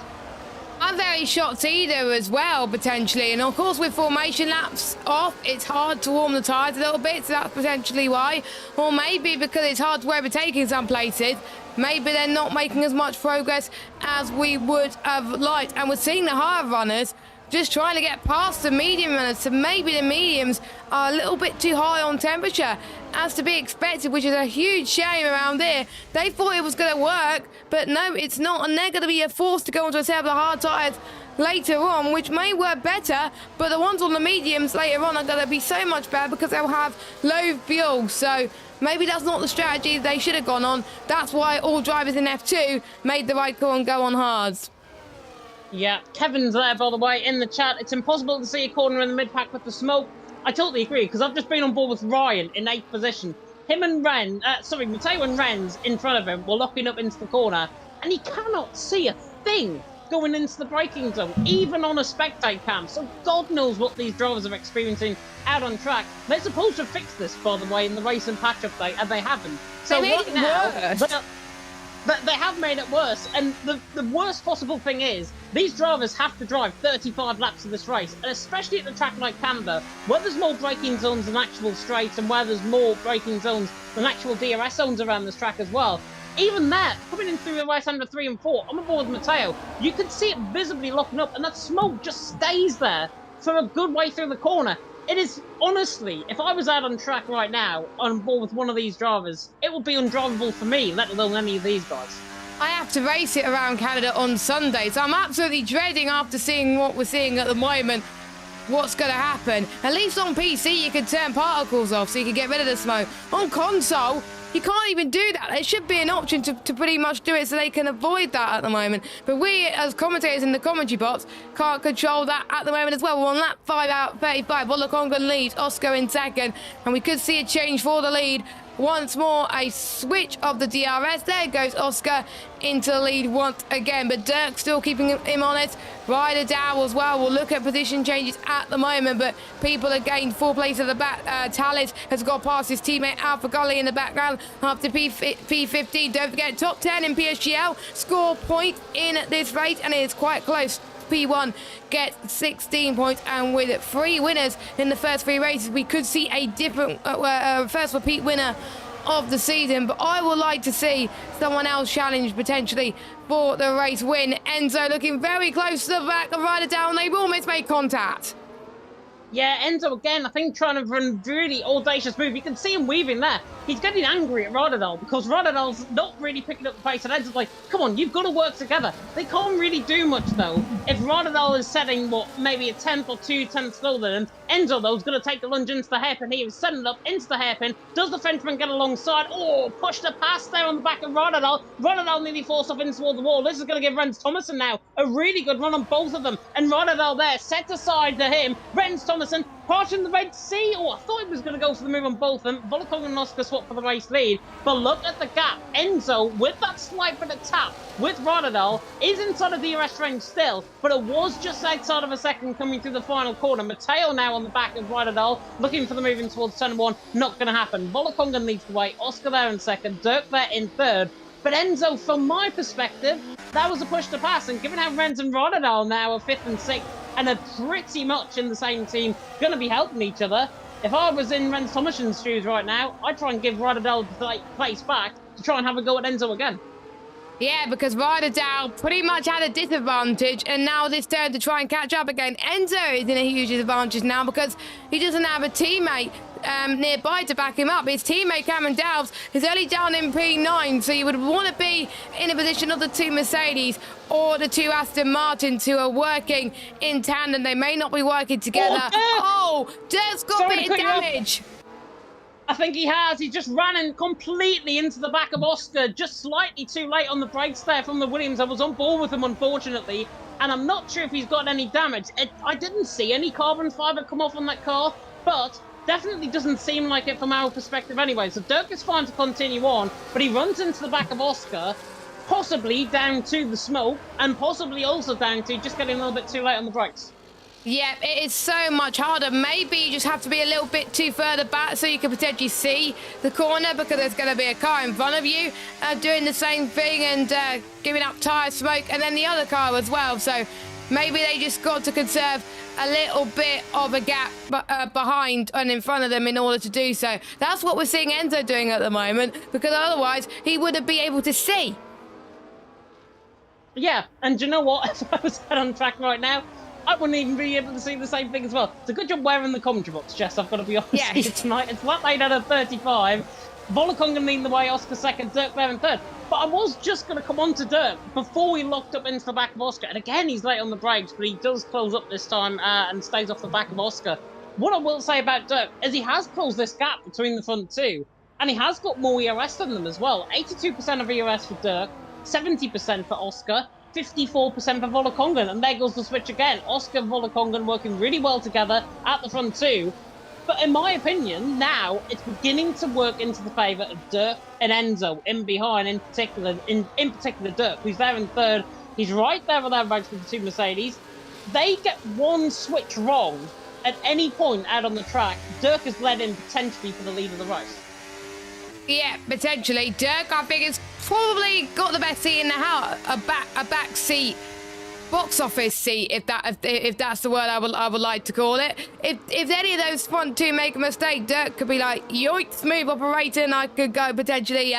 I'm very shocked either as well, potentially. And of course, with formation laps off, it's hard to warm the tyres a little bit, so that's potentially why. Or maybe because it's hard to overtake in some places, maybe they're not making as much progress as we would have liked. And we're seeing the higher runners just trying to get past the medium runners, so maybe the mediums are a little bit too high on temperature, as to be expected, which is a huge shame around here. They thought it was going to work, but no, it's not, and they're going to be forced to go onto a set of the hard tyres later on, which may work better, but the ones on the mediums later on are going to be so much better because they'll have low fuel, so maybe that's not the strategy they should have gone on. That's why all drivers in F2 made the right call and go on hards. Yeah, Kevin's there, by the way, in the chat. It's impossible to see a corner in the mid-pack with the smoke. I totally agree, because I've just been on board with Ryan in 8th position. Him and Matteo and Renz in front of him were locking up into the corner, and he cannot see a thing going into the braking zone, even on a spectate cam. So God knows what these drivers are experiencing out on track. They're supposed to fix this, by the way, in the race and patch update, and they haven't. So they made right it now, worse. But they have made it worse, and the worst possible thing is, these drivers have to drive 35 laps of this race, and especially at the track like Canada, where there's more braking zones than actual straights, and where there's more braking zones than actual DRS zones around this track as well. Even there, coming in through the right-hander 3 and 4, I'm aboard with Matteo, you can see it visibly locking up, and that smoke just stays there for a good way through the corner. It is, honestly, if I was out on track right now, on board with one of these drivers, it would be undrivable for me, let alone any of these guys. I have to race it around Canada on Sunday, so I'm absolutely dreading, after seeing what we're seeing at the moment, what's going to happen. At least on PC, you can turn particles off, so you can get rid of the smoke. On console, you can't even do that. There should be an option to pretty much do it so they can avoid that at the moment. But we, as commentators in the commentary box, can't control that at the moment as well. We're on lap 5 out of 35. Wolakonga leads, Oscar in second. And we could see a change for the lead. Once more, a switch of the DRS. There goes Oscar into the lead once again. But Dirk still keeping him on it. Ryder Dow as well. We'll look at position changes at the moment. But people have gained 4 places at the back. Talis has got past his teammate Alpha Gully in the background after P15. Don't forget, top 10 in PSGL. Score point in this race. And it is quite close. P1 gets 16 points, and with 3 winners in the first 3 races, we could see a different first repeat winner of the season. But I would like to see someone else challenge potentially for the race win. Enzo looking very close to the back of Ryder Down. They've almost made contact. Yeah, Enzo again, I think, trying to run really audacious move. You can see him weaving there. He's getting angry at Rotterdam because Rotterdam's not really picking up the pace, and Enzo's like, come on, you've got to work together. They can't really do much, though. If Rotterdam is setting, maybe a 10th or 2 tenths slower than him, Enzo, though, is going to take the lunge into the hairpin. He was setting it up into the hairpin. Does the Frenchman get alongside? Oh, pushed a pass there on the back of Rotterdam. Rotterdam nearly forced off in toward the wall. This is going to give Renz Thomason now a really good run on both of them. And Rotterdam there, set aside to him. Renz Thomason parting the Red Sea. Oh, I thought he was going to go for the move on both of them. Wolakonga and Oscar swap for the race lead. But look at the gap. Enzo, with that slight bit of tap with Rotterdam, is inside of the DRS range still, but it was just outside of a second coming through the final corner. Matteo now on the back of Rotterdam, looking for the move in towards turn 1. Not going to happen. Wolakonga leads the way. Oscar there in second. Dirk there in third. But Enzo, from my perspective, that was a push to pass. And given how Renz and Rotterdam now are 5th and 6th, and are pretty much in the same team, going to be helping each other. If I was in Renz Thomason's shoes right now, I'd try and give Rotterdam the place back to try and have a go at Enzo again. Yeah, because Ryder Dow pretty much had a disadvantage, and now this turn to try and catch up again. Enzo is in a huge disadvantage now because he doesn't have a teammate nearby to back him up. His teammate Cameron Dowles is only down in P9, so you would want to be in a position of the 2 Mercedes or the 2 Aston Martins who are working in tandem. They may not be working together. Oh, Dirk's got a bit of damage. I think he has. He just ran in completely into the back of Oscar, just slightly too late on the brakes there from the Williams. I was on board with him, unfortunately, and I'm not sure if he's got any damage. I didn't see any carbon fibre come off on that car, but definitely doesn't seem like it from our perspective anyway. So Dirk is fine to continue on, but he runs into the back of Oscar, possibly down to the smoke, and possibly also down to just getting a little bit too late on the brakes. Yeah, it is so much harder. Maybe you just have to be a little bit too further back so you can potentially see the corner, because there's going to be a car in front of you doing the same thing and giving up tyre smoke, and then the other car as well. So maybe they just got to conserve a little bit of a gap behind and in front of them in order to do so. That's what we're seeing Enzo doing at the moment, because otherwise he wouldn't be able to see. Yeah, and you know what? If I was on track right now, I wouldn't even be able to see the same thing as well. It's a good job wearing the commentary box, Jess, I've got to be honest with you tonight. It's flat laid out at 35. Volakonga leading the way, Oscar second, Dirk there in third. But I was just going to come on to Dirk before we locked up into the back of Oscar. And again, he's late on the brakes, but he does close up this time and stays off the back of Oscar. What I will say about Dirk is he has closed this gap between the front two, and he has got more ERS than them as well. 82% of ERS for Dirk, 70% for Oscar, 54% for Volakonga, and there goes the switch again. Oscar and Volakonga working really well together at the front two. But in my opinion, now it's beginning to work into the favour of Dirk and Enzo in behind, in particular Dirk, who's there in third. He's right there with their race with the two Mercedes. They get one switch wrong at any point out on the track. Dirk has led in potentially for the lead of the race. Yeah, potentially. Dirk, I think, has probably got the best seat in the house, a back seat, box office seat, if that's the word I would like to call it. If any of those front two make a mistake, Dirk could be like, yoink, smooth operating. I could go potentially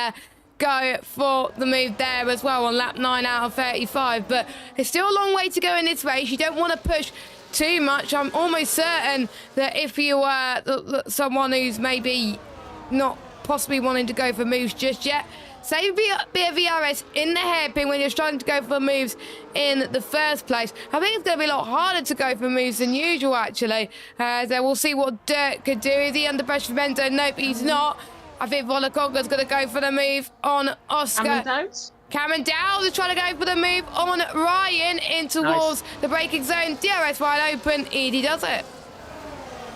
go for the move there as well on lap 9 out of 35. But there's still a long way to go in this race. You don't want to push too much. I'm almost certain that if you are someone who's maybe not possibly wanting to go for moves just yet, save a bit of VRS in the hairpin when you're starting to go for moves in the first place. I think it's going to be a lot harder to go for moves than usual, actually. So we'll see what Dirk could do. Is he under pressure from Enzo? Nope, he's not. I think Volakonga's going to go for the move on Oscar. Cameron Dowd is trying to go for the move on Ryan in towards the braking zone. DRS wide open. Edie does it.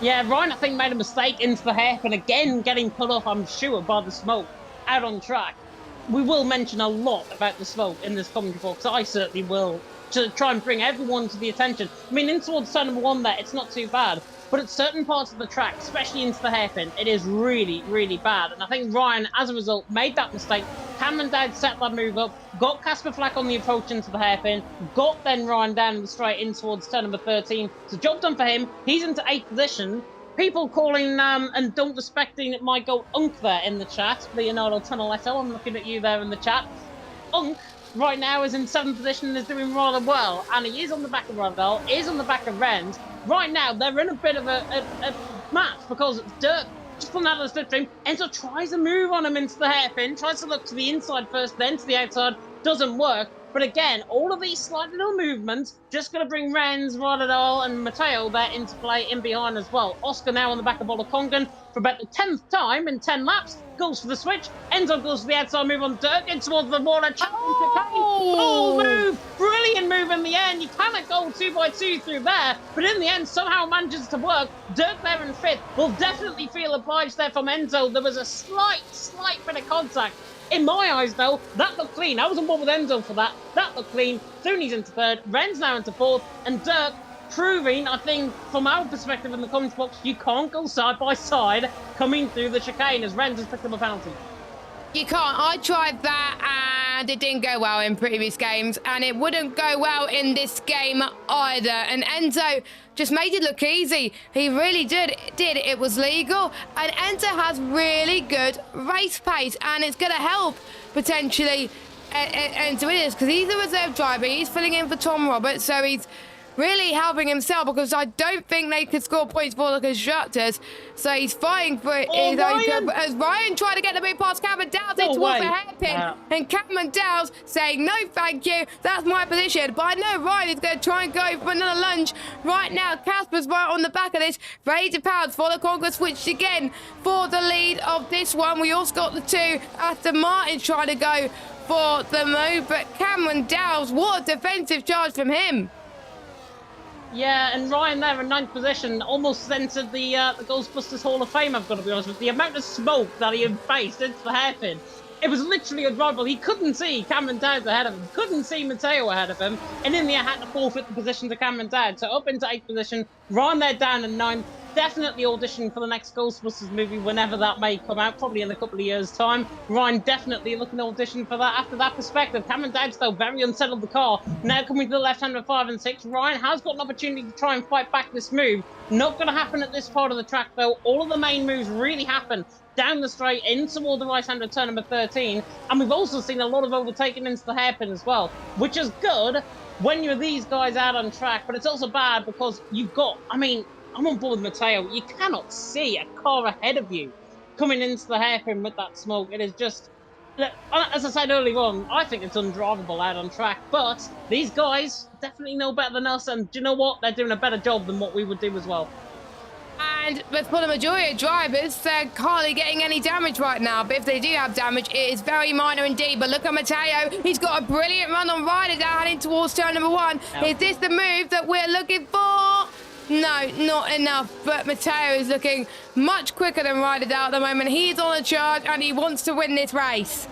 Yeah, Ryan, I think, made a mistake into the hairpin again, getting put off, I'm sure, by the smoke out on track. We will mention a lot about the smoke in this commentary box. I certainly will, to try and bring everyone to the attention. I mean, in towards turn number one there, it's not too bad. But at certain parts of the track, especially into the hairpin, it is really, really bad. And I think Ryan, as a result, made that mistake. Cameron Dowd set that move up, got Casper Flack on the approach into the hairpin, got then Ryan down the straight in towards turn number 13. So job done for him. He's into 8th position. People calling and don't respecting my goat Unk there in the chat. Leonardo Tunneletto, I'm looking at you there in the chat. Unk right now is in 7th position and is doing rather well. And he is on the back of Rodell, is on the back of Renz. Right now, they're in a bit of a match because Dirk just pulling out of the slipstream. Enzo tries a move on him into the hairpin, tries to look to the inside first, then to the outside. Doesn't work. But again, all of these slight little movements just going to bring Renz, Rodadal, and Matteo there into play in behind as well. Oscar now on the back of Volakonga for about the 10th time in 10 laps. Goes for the switch. Enzo goes for the outside move on Dirk in towards the water. Oh, move! Brilliant move in the end. You cannot go 2x2 through there, but in the end somehow manages to work. Dirk there in 5th will definitely feel obliged there from Enzo. There was a slight bit of contact. In my eyes, though, that looked clean. I was on board with Enzo for that. That looked clean. Thuni's into 3rd. Ren's now into 4th. And Dirk proving, I think, from our perspective in the comments box, you can't go side by side coming through the chicane as Renz has picked up a penalty. You can't. I tried that and it didn't go well in previous games, and it wouldn't go well in this game either. And Enzo just made it look easy. He really did. It was legal, and Enzo has really good race pace, and it's going to help potentially Enzo in this because he's a reserve driver. He's filling in for Tom Roberts, so he's really helping himself because I don't think they could score points for the constructors. So he's fighting for his own Ryan! good. As Ryan tried to get the move past Cameron Dowds No towards way. the hairpin, Wow. and Cameron Dowds saying, no, thank you, that's my position. But I know Ryan is going to try and go for another lunge right now. Casper's right on the back of this, ready to pounce for the Conquer, switched again for the lead of this one. We also got the two Aston Martin trying to go for the move, but Cameron Dowds, what a defensive charge from him. Yeah, and Ryan there in 9th position almost entered the Ghostbusters Hall of Fame, I've got to be honest with you. The amount of smoke that he had faced into the hairpin, it was literally unrivalable. He couldn't see Cameron Dowds ahead of him, couldn't see Matteo ahead of him, and in the end had to forfeit the position to Cameron Dowds. So up into 8th position, Ryan there down in 9th, definitely auditioning for the next Ghostbusters movie whenever that may come out, probably in a couple of years' time. Ryan definitely looking to audition for that after that perspective. Cameron Dowds, though, very unsettled the car. Now coming to the left hand of 5 and 6. Ryan has got an opportunity to try and fight back this move. Not going to happen at this part of the track, though. All of the main moves really happen down the straight, in toward the right-hand of turn number 13. And we've also seen a lot of overtaking into the hairpin as well, which is good when you're these guys out on track, but it's also bad because you've got, I mean, I'm on board with Matteo. You cannot see a car ahead of you coming into the hairpin with that smoke. It is just, as I said earlier on, I think it's undrivable out on track. But these guys definitely know better than us, and do you know what? They're doing a better job than what we would do as well. And but for the majority of drivers, they're hardly getting any damage right now. But if they do have damage, it is very minor indeed. But look at Matteo. He's got a brilliant run on Ryder down heading towards turn number 1. No. Is this the move that we're looking for? No, not enough. But Matteo is looking much quicker than Ryder at the moment. He's on a charge and he wants to win this race.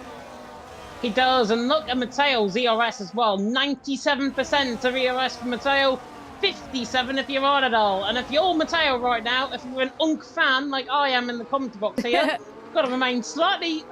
He does, and look at Matteo's ERS as well. 97% of ERS for Matteo. 57 if you're Ronadal. And if you're Matteo right now, if you're an Unk fan like I am in the comment box here, got to remain slightly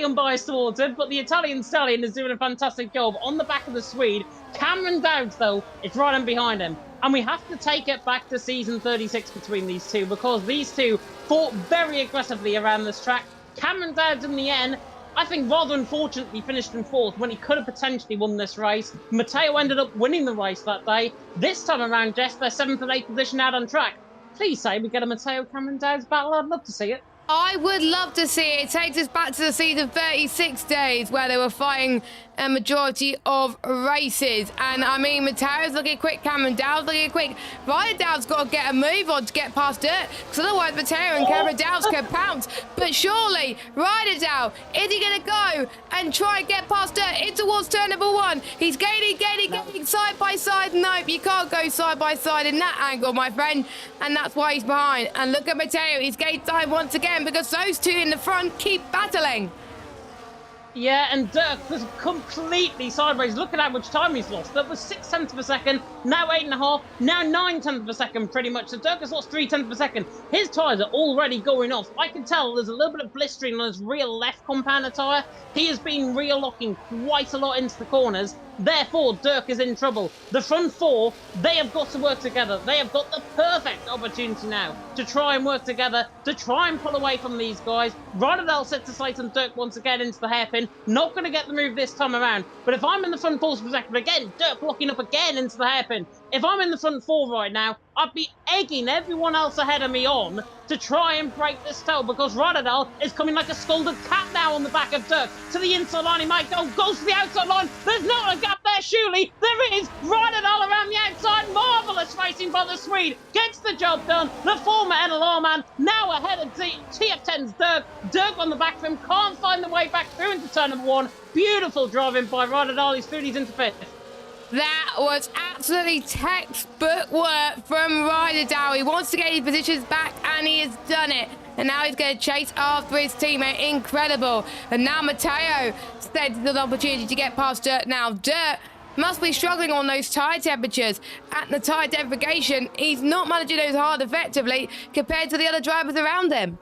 unbiased towards it, but the Italian Stallion is doing a fantastic job on the back of the Swede. Cameron Dowds, though, is right in behind him. And we have to take it back to season 36 between these two, because these two fought very aggressively around this track. Cameron Dowds, in the end, I think rather unfortunately finished in 4th when he could have potentially won this race. Matteo ended up winning the race that day. This time around, Jess, they're 7th and 8th position out on track. Please say we get a Matteo Cameron Dowds battle. I'd love to see it. I would love to see it. It takes us back to the season 36 days where they were fighting a majority of races. And I mean, Matteo's looking quick, Cameron Dowds looking quick. Ryder Dowds got to get a move on to get past Dirt, because otherwise Matteo and Cameron Dowds can pounce. But surely, Ryder Dowds, is he going to go and try and get past Dirt in towards turn number 1? He's gaining side by side. Nope, you can't go side by side in that angle, my friend. And that's why he's behind. And look at Matteo, he's gained time once again because those two in the front keep battling. Yeah, and Dirk was completely sideways. Look at how much time he's lost. That was 6/10 of a second, now 8.5, now 9/10 of a second, pretty much. So Dirk has lost 3/10 of a second. His tyres are already going off. I can tell there's a little bit of blistering on his rear left compounder tyre. He has been rear locking quite a lot into the corners. Therefore, Dirk is in trouble. The front four, they have got to work together. They have got the perfect opportunity now to try and work together, to try and pull away from these guys. Ronadal sets the sight on Dirk once again into the hairpin. Not going to get the move this time around. But if I'm in the front four's perspective again, Dirk locking up again into the hairpin. If I'm in the front four right now, I'd be egging everyone else ahead of me on to try and break this toe, because Ronadal is coming like a scalded cat now on the back of Dirk. To the inside line, he might go, goes to the outside line. There's not a gap there, surely. There is. Ronadal around the outside. Marvellous racing by the Swede. Gets the job done. The former NLR man now ahead of TF10's Dirk. Dirk on the back of him. Can't find the way back through into turn number 1. Beautiful driving by Ronadal. He's through, he's into 5th. That was absolutely textbook work from Ryder Dow. He wants to get his positions back, and he has done it. And now he's going to chase after his teammate. Incredible. And now Matteo steps an opportunity to get past Dirt now. Dirt must be struggling on those tyre temperatures. At the tyre degradation, he's not managing those hard effectively compared to the other drivers around him.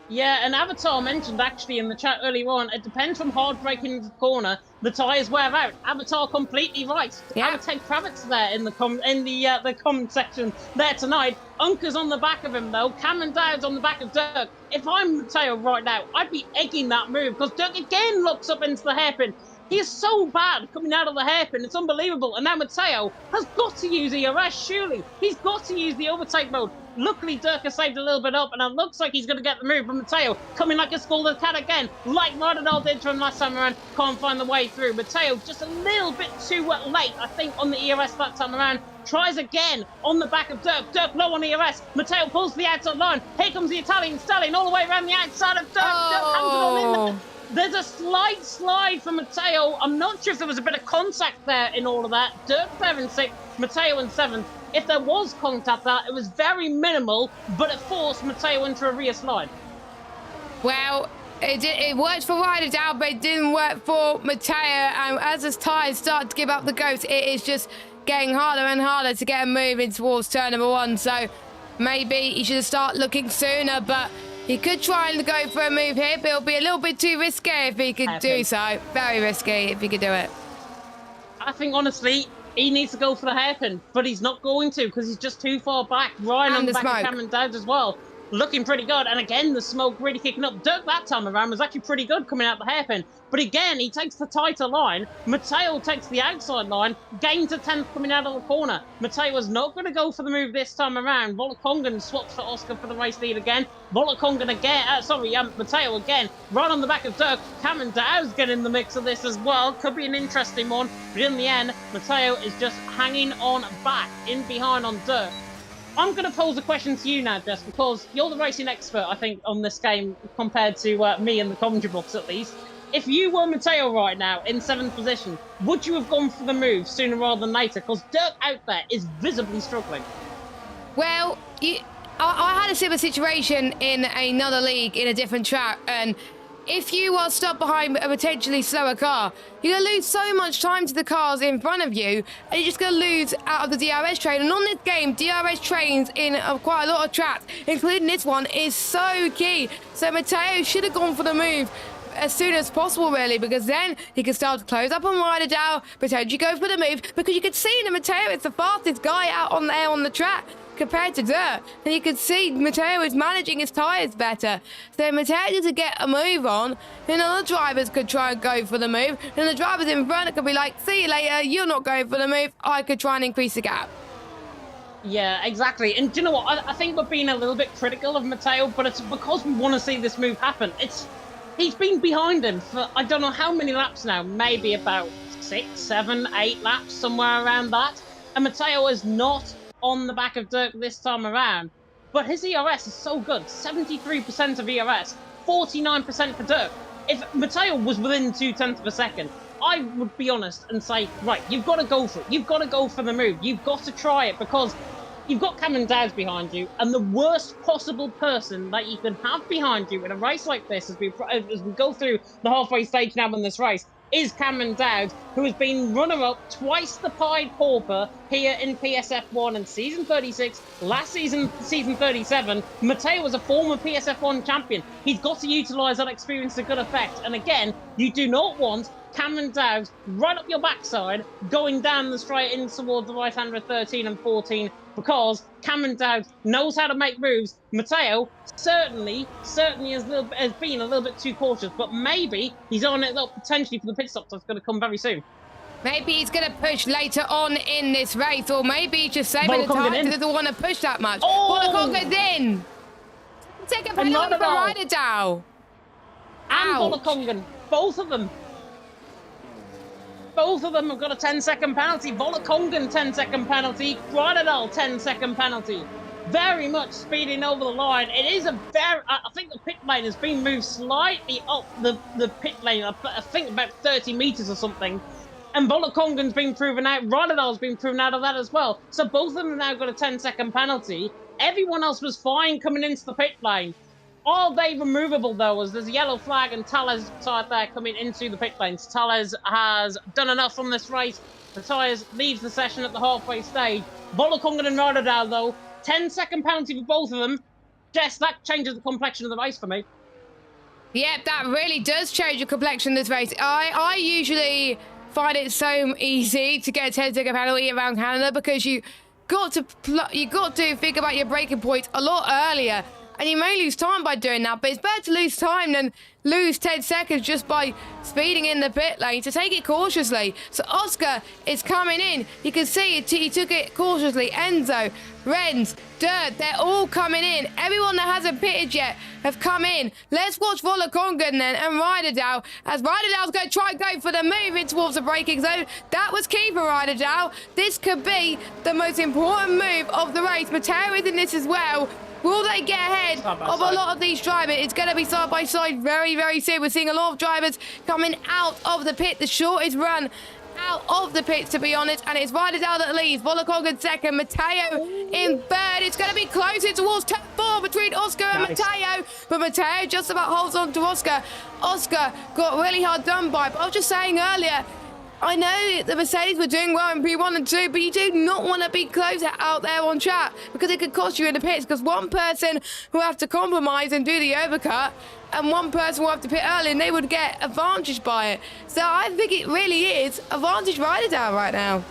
Yeah, and Avatar mentioned actually in the chat earlier on, it depends from hard braking into the corner, the tyres wear out. Avatar completely right. Yeah. I would take Kravitz there in the comment section there tonight. Unker's on the back of him though. Cameron Dowds on the back of Dirk. If I'm Matteo right now, I'd be egging that move, because Dirk again looks up into the hairpin. He is so bad coming out of the hairpin. It's unbelievable. And now Matteo has got to use ERS, surely. He's got to use the overtake mode. Luckily, Dirk has saved a little bit up, and it looks like he's going to get the move. But Matteo coming like a scolded cat again, like Rodinal did to him last time around. Can't find the way through. Matteo just a little bit too late, I think, on the ERS that time around. Tries again on the back of Dirk. Dirk low on ERS. Matteo pulls the outside line. Here comes the Italian stallion all the way around the outside of Dirk. Dirk hands it all in there. There's a slight slide from Matteo. I'm not sure if there was a bit of contact there in all of that. Dirk there in 6th, Matteo in 7th. If there was contact there, it was very minimal, but it forced Matteo into a rear slide. Well, it worked for Ryder, but it didn't work for Matteo. And as his tyres start to give up the ghost, it is just getting harder and harder to get him moving towards turn number 1. So maybe he should start looking sooner, but he could try and go for a move here, but it'll be a little bit too risky if he could do so. Very risky if he could do it. I think, honestly, he needs to go for the hairpin, but he's not going to because he's just too far back. Ryan on the back of Cameron Dowd as well. Looking pretty good. And again, the smoke really kicking up. Dirk that time around was actually pretty good coming out the hairpin. But again, he takes the tighter line. Matteo takes the outside line. Gains a 10th coming out of the corner. Matteo is not going to go for the move this time around. Volokongan swaps for Oscar for the race lead again. Volokongan again. Matteo again. Right on the back of Dirk. Cameron Dowd's getting in the mix of this as well. Could be an interesting one. But in the end, Matteo is just hanging on back in behind on Dirk. I'm going to pose a question to you now, Jess, because you're the racing expert, I think, on this game compared to me and the commentary box, at least. If you were Matteo right now in 7th position, would you have gone for the move sooner rather than later? Because Dirk out there is visibly struggling. Well, I had a similar situation in another league in a different track, and if you are stuck behind a potentially slower car, you're going to lose so much time to the cars in front of you, and you're just going to lose out of the DRS train. And on this game, DRS trains in quite a lot of tracks, including this one, is so key. So Matteo should have gone for the move as soon as possible, really, because then he could start to close up on Ryder Dow, potentially go for the move, because you could see that Matteo is the fastest guy out on there on the track compared to Dirk, and you can see Matteo is managing his tyres better. So Matteo needs to get a move on, and other drivers could try and go for the move, and the drivers in front could be like, see you later, you're not going for the move, I could try and increase the gap. Yeah, exactly. And do you know what? I think we're being a little bit critical of Matteo, but it's because we want to see this move happen. He's been behind him for I don't know how many laps now, maybe about 6, 7, 8 laps, somewhere around that. And Matteo is not on the back of Dirk this time around, but his ERS is so good. 73% of ERS, 49% for Dirk. If Matteo was within 0.2 of a second, I would be honest and say, right, you've got to go for it. You've got to go for the move. You've got to try it, because you've got Cameron Dowd behind you, and the worst possible person that you can have behind you in a race like this, as we go through the halfway stage now in this race, is Cameron Dowd, who has been runner-up twice the Pied Pauper here in PSF1 in Season 36, last season, Season 37. Matteo was a former PSF1 champion. He's got to utilise that experience to good effect. And again, you do not want Cameron Dowd right up your backside, going down the straight in towards the right-hander of 13 and 14, because Cameron Dowd knows how to make moves. Matteo certainly has been a little bit too cautious, but maybe he's on it potentially for the pit stop that's going to come very soon. Maybe he's going to push later on in this race, or maybe he's just saving the time because he doesn't want to push that much. Volokongan's in! Take a penalty for Ryder Dow. And Volokongan, both of them. Both of them have got a 10-second penalty. Volokongan, 10-second penalty. Gradadal, 10-second penalty. Very much speeding over the line. It is a very... I think the pit lane has been moved slightly up the pit lane. I think about 30 metres or something. And Volokongan's been proven out. Gradadal's been proven out of that as well. So both of them have now got a 10-second penalty. Everyone else was fine coming into the pit lane. Are they removable, though, as there's a yellow flag and Tales right there coming into the pit lanes? Tales has done enough on this race. Matthias leaves the session at the halfway stage. Volokongan and Rodadal, though, 10-second penalty for both of them. Jess, that changes the complexion of the race for me. Yep, that really does change the complexion of this race. I usually find it so easy to get a 10-second penalty around Canada, because you got to think about your braking points a lot earlier. and you may lose time by doing that, but it's better to lose time than lose 10 seconds just by speeding in the pit lane. So take it cautiously. So Oscar is coming in. You can see he took it cautiously. Enzo, Renz, Dirt, they're all coming in. Everyone that hasn't pitted yet have come in. Let's watch Volakongan then and Ryderdale, as Ryderdale's going to try and go for the move in towards the braking zone. That was key for Ryderdale. This could be the most important move of the race. Matteo is in this as well. Will they get ahead of a lot of these drivers? It's going to be side by side very, very soon. We're seeing a lot of drivers coming out of the pit. The shortest run out of the pits, to be honest, and it's Ryderdale that leads. Volakongan second, Matteo in third. It's going to be closer towards turn 4 between Oscar and Matteo, but Matteo just about holds on to Oscar. Oscar got really hard done by, but I was just saying earlier, I know the Mercedes were doing well in P1 and 2, but you do not want to be closer out there on track because it could cost you in the pits, because one person will have to compromise and do the overcut and one person will have to pit early and they would get advantage by it. So I think it really is advantage Ryderdale right now.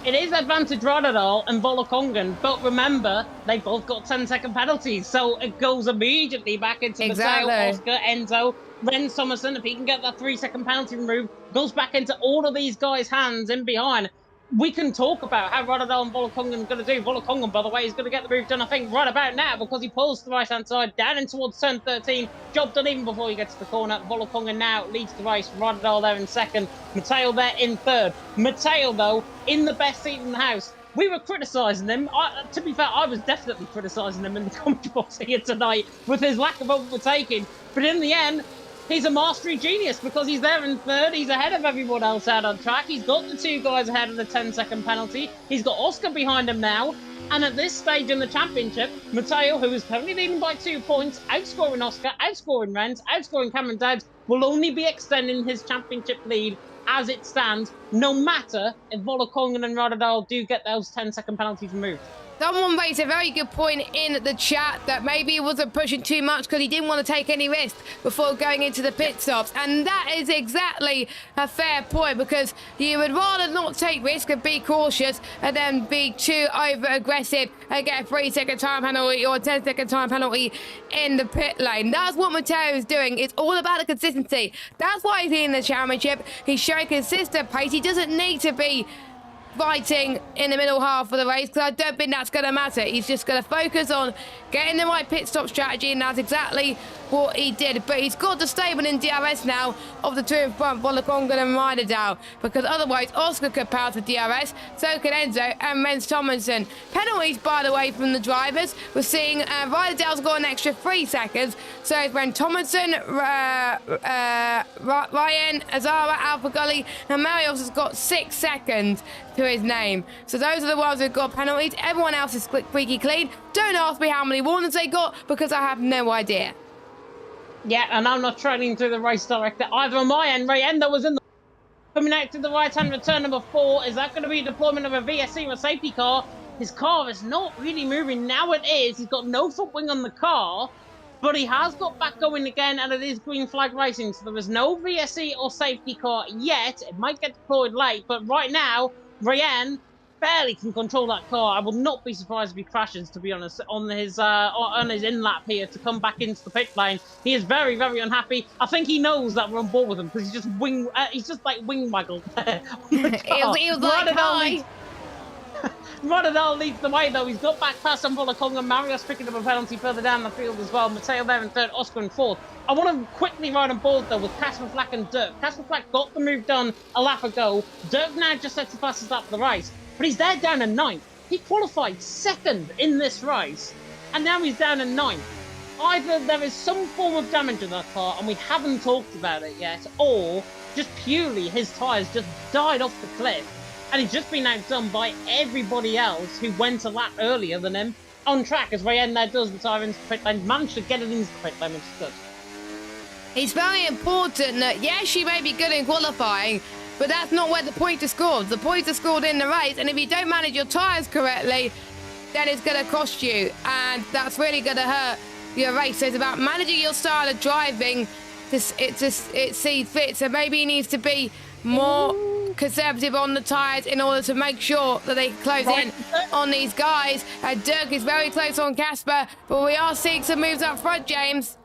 It is advantage Ryderdale and Volakongan, but remember, they both got 10-second penalties, so it goes immediately back into Matteo, Oscar, Enzo, Renz Thomason. If he can get that 3-second penalty removed, goes back into all of these guys' hands in behind. We can talk about how Ryderdale and Volakongan are going to do. Volakongan, by the way, is going to get the move done, I think, right about now, because he pulls to the right-hand side, down in towards turn 13. Job done even before he gets to the corner. Volakongan now leads the race. Ryderdale there in second. Matteo there in third. Matteo, though, in the best seat in the house. We were criticising him. To be fair, I was definitely criticising him in the commentary box here tonight with his lack of overtaking. But in the end, he's a mastery genius because he's there in third. He's ahead of everyone else out on track. He's got the 2 guys ahead of the 10-second penalty. He's got Oscar behind him now. And at this stage in the championship, Matteo, who is currently leading by 2 points, outscoring Oscar, outscoring Renz, outscoring Cameron Dowds, will only be extending his championship lead as it stands, no matter if Volakongan and Ryderdale do get those 10-second penalties removed. Someone raised a very good point in the chat that maybe he wasn't pushing too much because he didn't want to take any risk before going into the pit stops. And that is exactly a fair point, because you would rather not take risk and be cautious and then be too over-aggressive and get a 3-second time penalty or a 10-second time penalty in the pit lane. That's what Matteo is doing. It's all about the consistency. That's why he's in the championship. He's showing consistent pace. He doesn't need to be fighting in the middle half of the race, because I don't think that's going to matter. He's just going to focus on getting the right pit stop strategy, and that's exactly what he did. But he's got the stable in DRS now of the 2 in front, Volakongan and Ryderdale, because otherwise Oscar could power to DRS, so could Enzo and Renz Thomason. Penalties, by the way, from the drivers. We're seeing Ryderdale's got an extra 3 seconds, so it's when Thomason, Ryan, Azara, Alpha Gully and Marios has got 6 seconds to his name. So those are the ones who've got penalties. Everyone else is squeaky clean. Don't ask me how many warnings they got, because I have no idea. Yeah, and I'm not training through the race director either on my end. Ray Endo was in the coming out to the right-hand return number 4. Is that going to be deployment of a VSC or a safety car? His car is not really moving. Now it is. He's got no front wing on the car, but he has got back going again, and it is green flag racing. So there is no VSC or safety car yet. It might get deployed late, but right now, Ryan barely can control that car. I will not be surprised if he crashes, to be honest, on his in lap here to come back into the pit lane. He is very, very unhappy. I think he knows that we're on board with him, because he's just like wing waggled there. He was like, hi. Ryderdale leads the way, though. He's got back past Volakongan. Marios picking up a penalty further down the field as well. Matteo there in third, Oscar in fourth. I want to quickly ride on board, though, with Casper Flack and Dirk. Casper Flack got the move done a lap ago. Dirk now just sets the fastest lap of the race, but he's there down in 9th. He qualified 2nd in this race, and now he's down in 9th. Either there is some form of damage in that car, and we haven't talked about it yet, or just purely his tyres just died off the cliff, and he's just been outdone by everybody else who went a lap earlier than him on track, as Rayen there does the tyre into the pit lane, managed to get it into the pit lane, which is good. It's very important that, yes, you may be good in qualifying, but that's not where the points are scored. The points are scored in the race, and if you don't manage your tyres correctly, then it's going to cost you, and that's really going to hurt your race. So it's about managing your style of driving to see fit. So maybe he needs to be more conservative on the tyres in order to make sure that they can close in on these guys. Dirk is very close on Casper, but we are seeing some moves up front, James.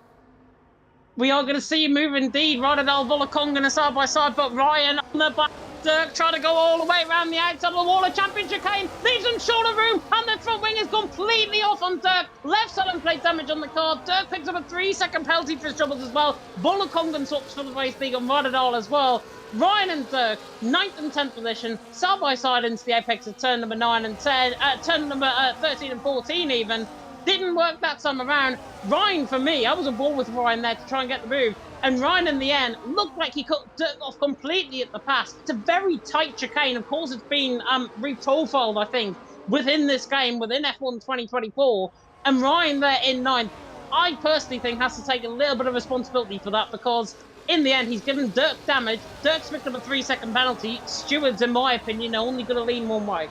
We are going to see a move indeed. Rodadal, Volakongan side by side, but Ryan on the back. Dirk trying to go all the way around the outside of the wall of Championship chicane. Leaves him short of room, and the front wing is completely off on Dirk. Left side and plate damage on the car. Dirk picks up a 3-second penalty for his troubles as well. Volakongan swaps for the race league on Rodadal as well. Ryan and Dirk, 9th and 10th position, side by side into the apex of turn number 9 and 10, turn number 13 and 14 even. Didn't work that time around. Ryan, for me, I was on board with Ryan there to try and get the move. And Ryan, in the end, looked like he cut Dirk off completely at the pass. It's a very tight chicane. Of course, it's been reprofiled, I think, within this game, within F1 2024. And Ryan there in 9th, I personally think has to take a little bit of responsibility for that because in the end, he's given Dirk damage. Dirk's picked up a 3-second penalty. Stewards, in my opinion, are only going to lean one way.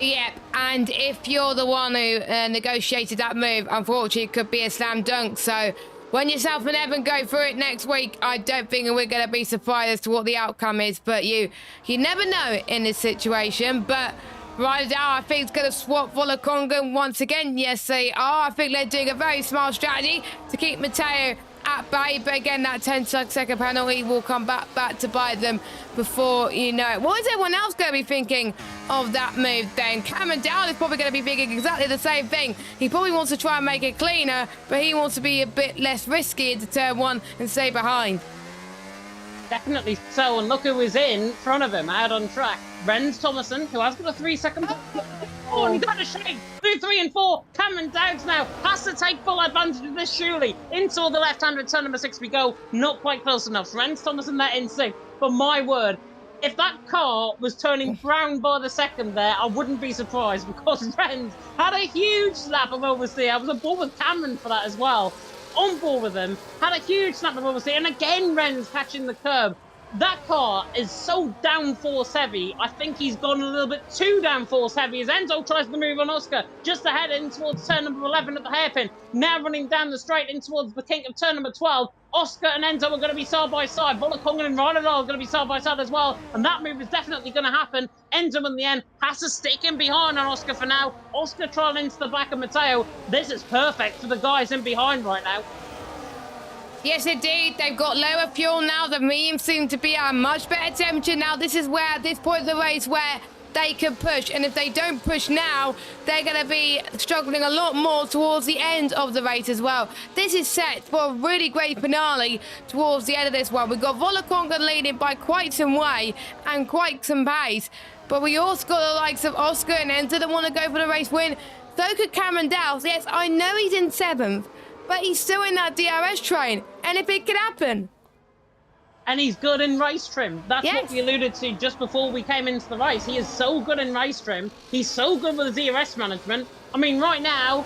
Yep, and if you're the one who negotiated that move, unfortunately, it could be a slam dunk. So when yourself and Evan go through it next week, I don't think we're going to be surprised as to what the outcome is. But you never know in this situation. But right now, I think it's going to swap Volakongan once again. Yes, they are. I think they're doing a very smart strategy to keep Matteo at bay, but again, that 10-second penalty will come back to bite them before you know it. What is everyone else going to be thinking of that move then? Cameron Dowd is probably going to be thinking exactly the same thing. He probably wants to try and make it cleaner, but he wants to be a bit less risky into turn 1 and stay behind. Definitely so, and look who is in front of him, out on track. Renz Thomason, who has got a 3-second... Oh, and he got a shake! 2, 3 and 4. Cameron Dowds now has to take full advantage of this, surely. Into the left-hand turn number 6 we go. Not quite close enough. Renz Thomason there in 6th. But my word, if that car was turning brown by the second there, I wouldn't be surprised because Renz had a huge snap of oversteer. I was on board with Cameron for that as well. On board with him, had a huge snap of oversteer, and again Renz catching the curb. That car is so downforce heavy. I think he's gone a little bit too downforce heavy as Enzo tries to move on Oscar just ahead in towards turn number 11 at the hairpin. Now running down the straight in towards the kink of turn number 12. Oscar and Enzo are going to be side by side. Volakongan and Rodadal are going to be side by side as well. And that move is definitely going to happen. Enzo in the end has to stick in behind on Oscar for now. Oscar trying into the back of Matteo. This is perfect for the guys in behind right now. Yes, indeed. They've got lower fuel now. The mediums seem to be at a much better temperature now. This is where, at this point of the race, where they can push. And if they don't push now, they're going to be struggling a lot more towards the end of the race as well. This is set for a really great finale towards the end of this one. We've got Volakongan leading by quite some way and quite some pace. But we also got the likes of Oscar and Enzo that want to go for the race win. So could Cameron Dowd. Yes, I know he's in 7th. But he's still in that DRS train. Anything could happen. And he's good in race trim. That's yes. what we alluded to just before we came into the race. He is so good in race trim. He's so good with the DRS management. I mean, right now,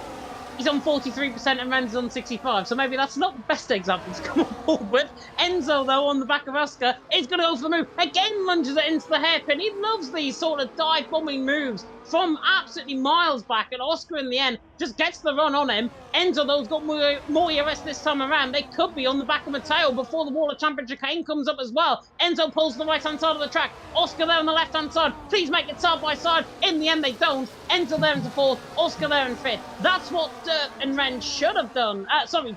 he's on 43% and Renz on 65%. So maybe that's not the best example to come on board with. Enzo, though, on the back of Oscar, is going to go for the move. Again, lunges it into the hairpin. He loves these sort of dive-bombing moves from absolutely miles back. And Oscar, in the end, just gets the run on him. Enzo, though, has got more ERS this time around. They could be on the back of Matteo before the wall of championship chicane comes up as well. Enzo pulls the right-hand side of the track. Oscar there on the left-hand side. Please make it side by side. In the end, they don't. Enzo there into 4th. Oscar there in 5th. That's what Dirk and Renz should have done.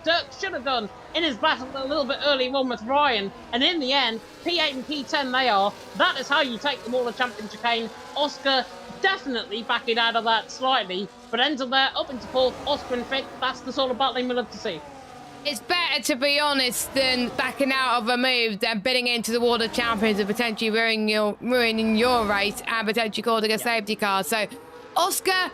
Dirk should have done in his battle a little bit early on with Ryan. And in the end, P8 and P10 they are. That is how you take the wall of championship chicane. Oscar definitely backing out of that slightly, but Enzo there up into 4th, Oscar in 5th. That's the sort of battling we love to see. It's better, to be honest, than backing out of a move than bidding into the World of Champions and potentially ruining your race and potentially causing a safety car. So Oscar,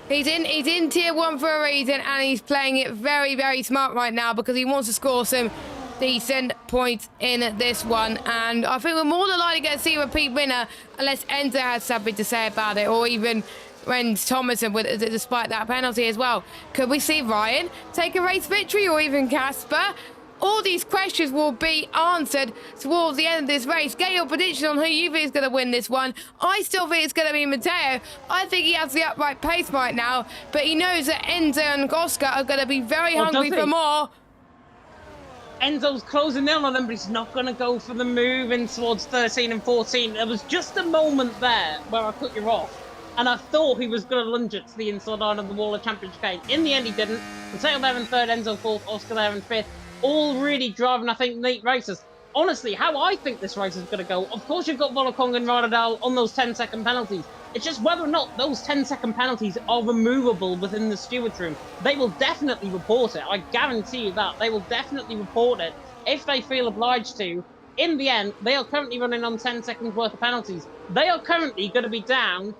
he's in tier 1 for a reason, and he's playing it very, very smart right now because he wants to score some decent points in this one, and I think we're more than likely going to see a repeat winner unless Enzo has something to say about it, or even Renz Thomason despite that penalty as well. Could we see Ryan take a race victory, or even Casper? All these questions will be answered towards the end of this race. Get your prediction on who you think is going to win this one. I still think it's going to be Matteo. I think he has the upright pace right now, but he knows that Enzo and Oscar are going to be very hungry for more. Enzo's closing in on him, but he's not going to go for the move in towards 13 and 14. There was just a moment there where I cut you off, and I thought he was going to lunge it to the inside line of the wall of Championship Chicane. In the end, he didn't. Mateo there in third, Enzo fourth, Oscar there in fifth. All really driving, I think, neat races. Honestly, how I think this race is going to go, of course you've got Volokong and Radadal on those 10-second penalties. It's just whether or not those 10-second penalties are removable within the stewards room. They will definitely report it. I guarantee you that. They will definitely report it if they feel obliged to. In the end, they are currently running on 10 seconds worth of penalties. They are currently going to be down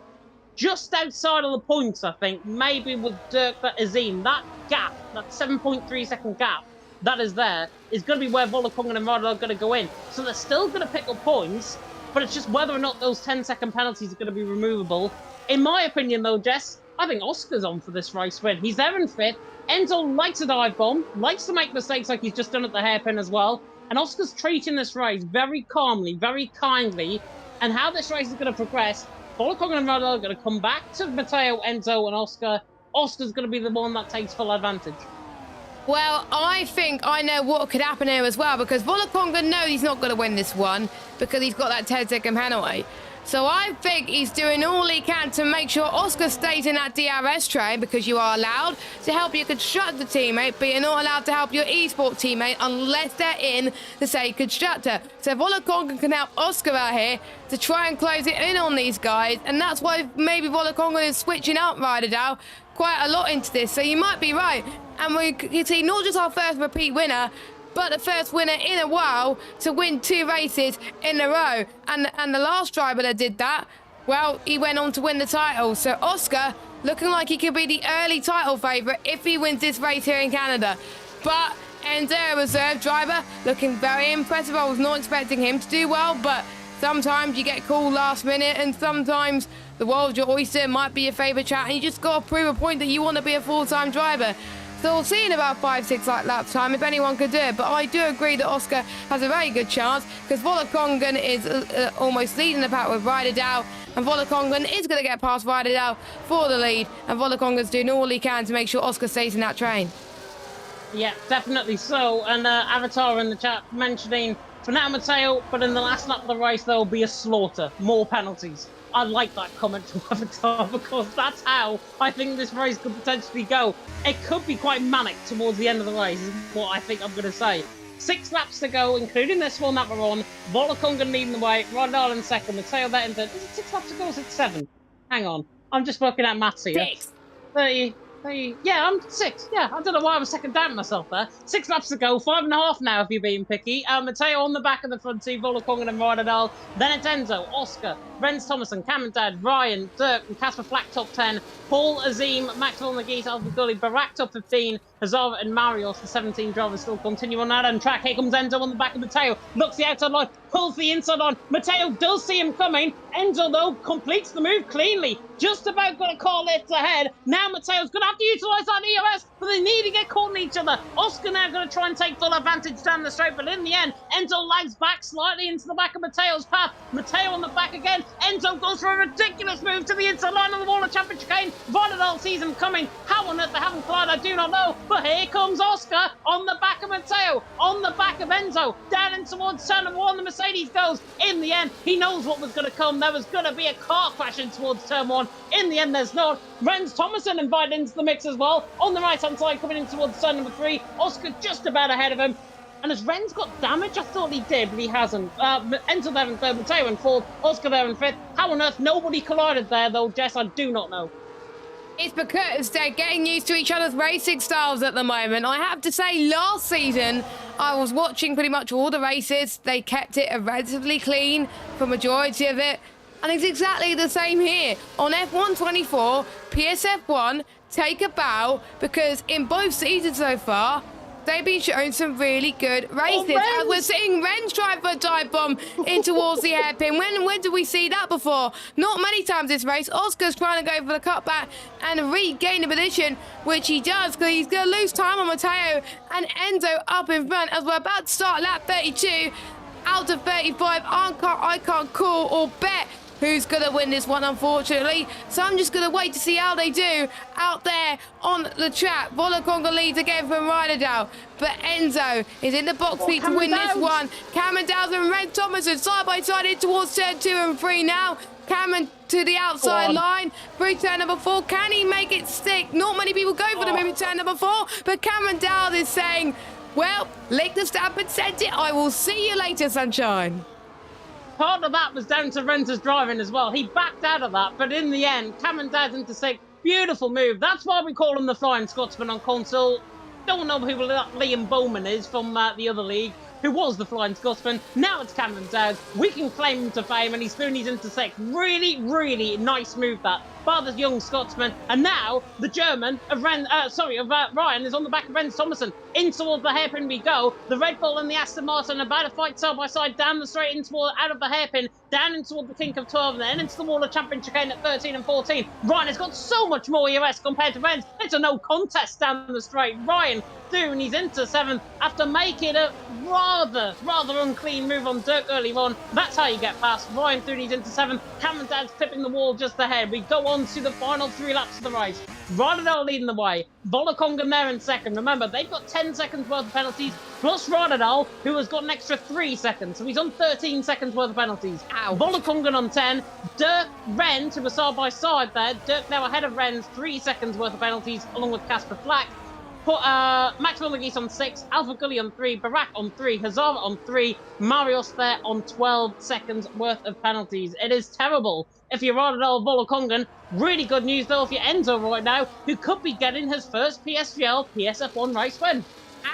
just outside of the points, I think. Maybe with Dirk Azim. That gap, that 7.3 second gap that is there, is going to be where Volokong and Radadal are going to go in. So they're still going to pick up points. But it's just whether or not those 10-second penalties are going to be removable. In my opinion, though, Jess, I think Oscar's on for this race win. He's there in fifth. Enzo likes a dive bomb, likes to make mistakes like he's just done at the hairpin as well. And Oscar's treating this race very calmly, very kindly. And how this race is going to progress, Volokong and Radadal are going to come back to Mateo, Enzo, and Oscar. Oscar's going to be the one that takes full advantage. Well, I think I know what could happen here as well, because Volakonga knows he's not going to win this one because he's got that 10-second penalty. So I think he's doing all he can to make sure Oscar stays in that DRS train, because you are allowed to help your constructor teammate, but you're not allowed to help your esport teammate unless they're in the same constructor. So Volakonga can help Oscar out here to try and close it in on these guys, and that's why maybe Volakonga is switching out Radadal quite a lot into this. So you might be right. And we can see not just our first repeat winner, but the first winner in a while to win 2 races in a row. And the last driver that did that, well, he went on to win the title. So Oscar looking like he could be the early title favourite if he wins this race here in Canada. But Enzo, reserve driver, looking very impressive. I was not expecting him to do well, but sometimes you get called last minute, and sometimes the world's your oyster, might be your favourite chat, and you just got to prove a point that you want to be a full-time driver. So we'll see in about 5-6 lap time if anyone could do it. But I do agree that Oscar has a very good chance, because Volakongan is almost leading the pack with Radadal, and Volakongan is going to get past Radadal for the lead, and Volakongan's doing all he can to make sure Oscar stays in that train. Yeah, definitely so. And Avatar in the chat mentioning for now Mateo, but in the last lap of the race there will be a slaughter, more penalties. I like that comment to Avatar, because that's how I think this race could potentially go. It could be quite manic towards the end of the race, is what I think I'm going to say. 6 laps to go, including this one that we're on. Volakongan leading the way, Radadal in second, Mateo there in third. Is it 6 laps to go or is it 7? Hang on, I'm just working out maths here. 6. 30. Yeah, I'm 6. Yeah, I don't know why I was second down myself there. 6 laps to go, 5.5 now if you're being picky. Mateo on the back of the front two, Volakongan and Radadal. Then it's Enzo, Oscar, Renz Thomason, Cameron Dad, Ryan, Dirk, and Casper Flack top 10. Paul, Azim, Maxwell Nagis, Alvin Gully, Barak top 15. Hazara and Marios, the 17 drivers, still continue on that end track. Here comes Enzo on the back of Mateo. Looks the outside line, pulls the inside line. Mateo does see him coming. Enzo, though, completes the move cleanly. Just about got a car lift ahead. Now Mateo's going to have to utilise that EOS, but they need to get caught in each other. Oscar now going to try and take full advantage down the straight, but in the end, Enzo lags back slightly into the back of Mateo's path. Mateo on the back again. Enzo goes for a ridiculous move to the inside line of the wall of Championship Chicane. Radadal sees him coming. How on earth they haven't collided, I do not know. But here comes Oscar on the back of Mateo, on the back of Enzo, down in towards turn number 1. The Mercedes goes. In the end, he knows what was going to come. There was going to be a car crashing towards turn 1. In the end, there's not. Renz Thomason invited into the mix as well. On the right-hand side, coming in towards turn number 3. Oscar just about ahead of him. And has Renz got damage? I thought he did, but he hasn't. Enzo there in third, Mateo in fourth, Oscar there in fifth. How on earth nobody collided there, though, Jess? I do not know. It's because they're getting used to each other's racing styles at the moment. I have to say, last season, I was watching pretty much all the races. They kept it relatively clean for majority of it. And it's exactly the same here. On F124, PSF1, take a bow, because in both seasons so far, they've been showing some really good races. Oh, We're seeing Renz drive a dive bomb in towards the hairpin. When did we see that before? Not many times this race. Oscar's trying to go for the cutback and regain the position, which he does, because he's going to lose time on Mateo and Enzo up in front as we're about to start lap 32. Out of 35, I can't call or bet who's going to win this one, unfortunately. So I'm just going to wait to see how they do out there on the track. Volokonga leads again from Ryderdale, but Enzo is in the box seat to win this one. Cameron Downs and Red Thomason side by side in towards turn 2 and 3 now. Cameron to the outside line through turn number 4. Can he make it stick? Not many people go for the move in turn number 4, but Cameron Downs is saying, well, lick the stamp and send it. I will see you later, sunshine. Part of that was down to Renter's driving as well. He backed out of that, but in the end, Cameron Downs into 6th. Beautiful move. That's why we call him the Flying Scotsman on console. Don't know who Liam Bowman is from the other league, who was the Flying Scotsman. Now it's Cameron Downs. We can claim him to fame, and he's into 6th. Really, really nice move that by the young Scotsman. And now the German of Ryan is on the back of Ren Thomason. In towards the hairpin we go. The Red Bull and the Aston Martin about to fight side by side down the straight out of the hairpin, down into the kink of 12, and then into the wall of champion chicane at 13 and 14. Ryan has got so much more EOS compared to Ren's. It's a no contest down the straight. Ryan through, and he's into 7th after making a rather unclean move on Dirk early on. That's how you get past. Ryan through, and he's into 7th. Cameron Downs clipping the wall just ahead. We go on to the final 3 laps of the race. Ryderdale leading the way. Volokonga there in 2nd. Remember, they've got 10 seconds worth of penalties, plus Ryderdale, who has got an extra 3 seconds. So he's on 13 seconds worth of penalties. Volokonga on 10. Dirk, Ren, who were side by side there. Dirk now ahead of Ren's 3 seconds worth of penalties, along with Casper Flack. Put Max Willigis on 6, Alpha Gully on 3, Barak on 3, Hazara on 3, Marios there on 12 seconds worth of penalties. It is terrible if you're Ryderdale Volokongan. Really good news though if you're Enzo right now, who could be getting his first PSGL PSF1 race win.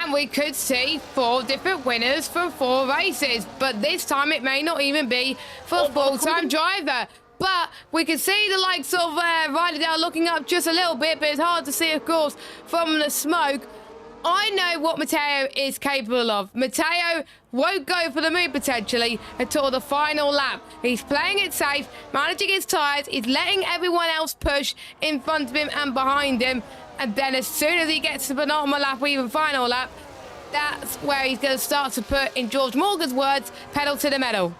And we could see 4 different winners from 4 races, but this time it may not even be for a full-time driver. But we can see the likes of Ryderdale looking up just a little bit, but it's hard to see, of course, from the smoke. I know what Matteo is capable of. Matteo won't go for the move potentially until the final lap. He's playing it safe, managing his tyres, he's letting everyone else push in front of him and behind him. And then as soon as he gets to the penultimate lap or even final lap, that's where he's going to start to put, in George Morgan's words, pedal to the metal.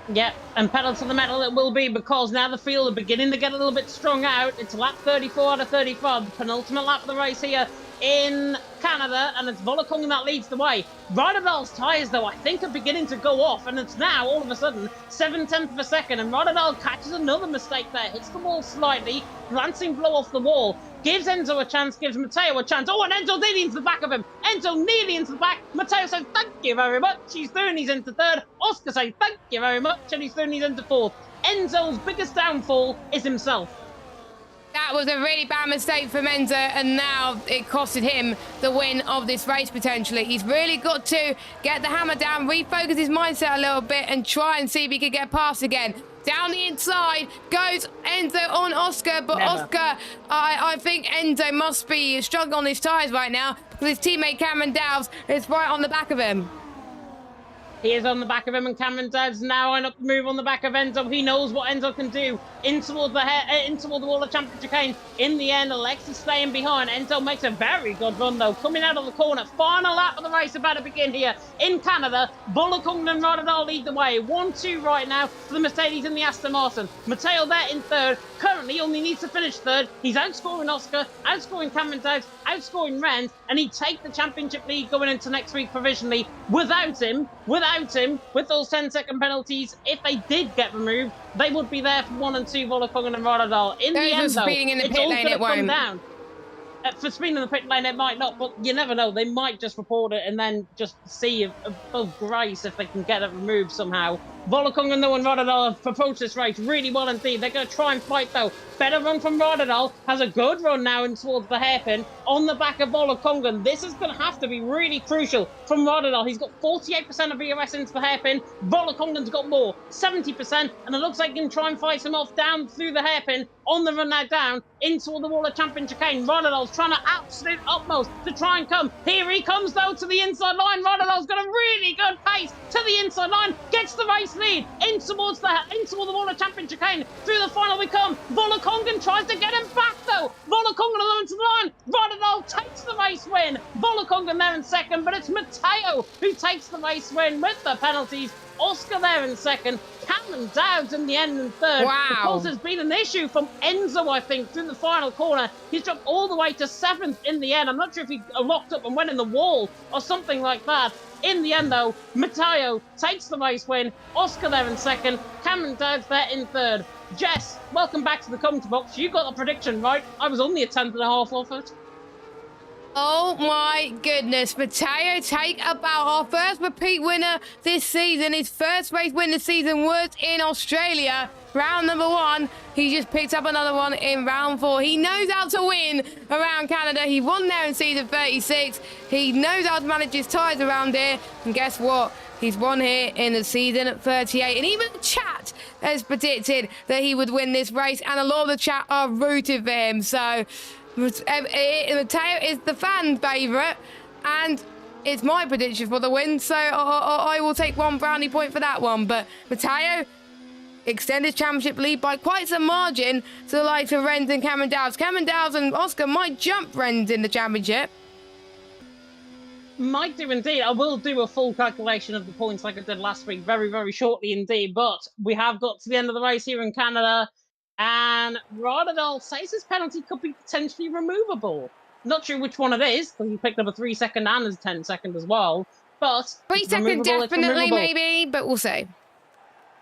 Yep, and pedal to the metal it will be, because now the field are beginning to get a little bit strung out. It's lap 34 out of 35, the penultimate lap of the race here in Canada, and it's Volokonga that leads the way. Ryderdale's tyres, though, I think are beginning to go off, and it's now, all of a sudden, 7/10 of a second, and Ryderdale catches another mistake there, hits the wall slightly, glancing blow off the wall, gives Enzo a chance, gives Matteo a chance. Oh, and Enzo nearly into the back of him. Enzo nearly into the back. Matteo says, thank you very much. He's through and he's into 3rd. Oscar says, thank you very much, and he's through and he's into 4th. Enzo's biggest downfall is himself. That was a really bad mistake from Enzo, and now it costed him the win of this race potentially. He's really got to get the hammer down, refocus his mindset a little bit, and try and see if he can get past again. Down the inside goes Enzo on Oscar, but Oscar, I think Enzo must be struggling on his tyres right now, because his teammate Cameron Downs is right on the back of him. He is on the back of him, and Cameron Downs now on up move on the back of Enzo. He knows what Enzo can do. In toward the wall of champion chicane. In the end, Alexis staying behind. Enzo makes a very good run though, coming out of the corner. Final lap of the race about to begin here in Canada. Volokonga and Ryderdale lead the way. 1-2 right now for the Mercedes and the Aston Martin. Matteo there in 3rd. Currently only needs to finish 3rd. He's outscoring Oscar, outscoring Cameron Downs, outscoring Ren, and he'd take the championship lead going into next week provisionally. Without him, with those 10-second penalties, if they did get removed, they would be there for 1 and 2, Volokonga and Ryderdale. In the end, though, it's all going to come down. For speeding in the pit lane, it might not, but you never know. They might just report it and then just see above grace if they can get it removed somehow. Volokonga and Ryderdale have approached this race really well indeed. They're going to try and fight though. Better run from Ryderdale. Has a good run now in towards the hairpin on the back of Volokonga. This is going to have to be really crucial from Ryderdale. He's got 48% of EOS into the hairpin. Volokonga's got more, 70%, and it looks like he can try and fight him off down through the hairpin on the run now down into the wall of champion chicane. Ryderdale's trying to absolute utmost to try and come. Here he comes though to the inside line. Ryderdale's got a really good pace to the inside line, gets the race lead in towards the wall of champion chicane. Through the final we come. Volokonga tries to get him back though. Volokonga alone to the line. Ryderdale takes the race win. Volokonga there in 2nd, but it's Matteo who takes the race win with the penalties. Oscar there in 2nd, Cameron Dowds in the end in third. Wow. Of course, there's been an issue from Enzo, I think, through the final corner. He's dropped all the way to 7th in the end. I'm not sure if he locked up and went in the wall or something like that. In the end, though, Matteo takes the race win. Oscar there in 2nd. Cameron Dowds there in 3rd. Jess, welcome back to the commentary box. You got the prediction right. I was only a 10th and a half off it. Oh my goodness, Matteo take about our first repeat winner this season. His first race win this season was in Australia. Round number 1, he just picked up another one in round 4. He knows how to win around Canada. He won there in season 36. He knows how to manage his tyres around here. And guess what? He's won here in the season at 38. And even the chat has predicted that he would win this race. And a lot of the chat are rooting for him. So Matteo is the fan favourite, and it's my prediction for the win, so I will take 1 brownie point for that one. But Matteo extend his championship lead by quite some margin to the likes of Renz and Cameron Dowds. Cameron Dowds and Oscar might jump Renz in the championship. Might do indeed. I will do a full calculation of the points like I did last week very, very shortly indeed. But we have got to the end of the race here in Canada. And Rodadol says his penalty could be potentially removable. Not sure which one it is, because he picked up a 3-second and a 10-second as well. But 3-second definitely, maybe, but we'll see.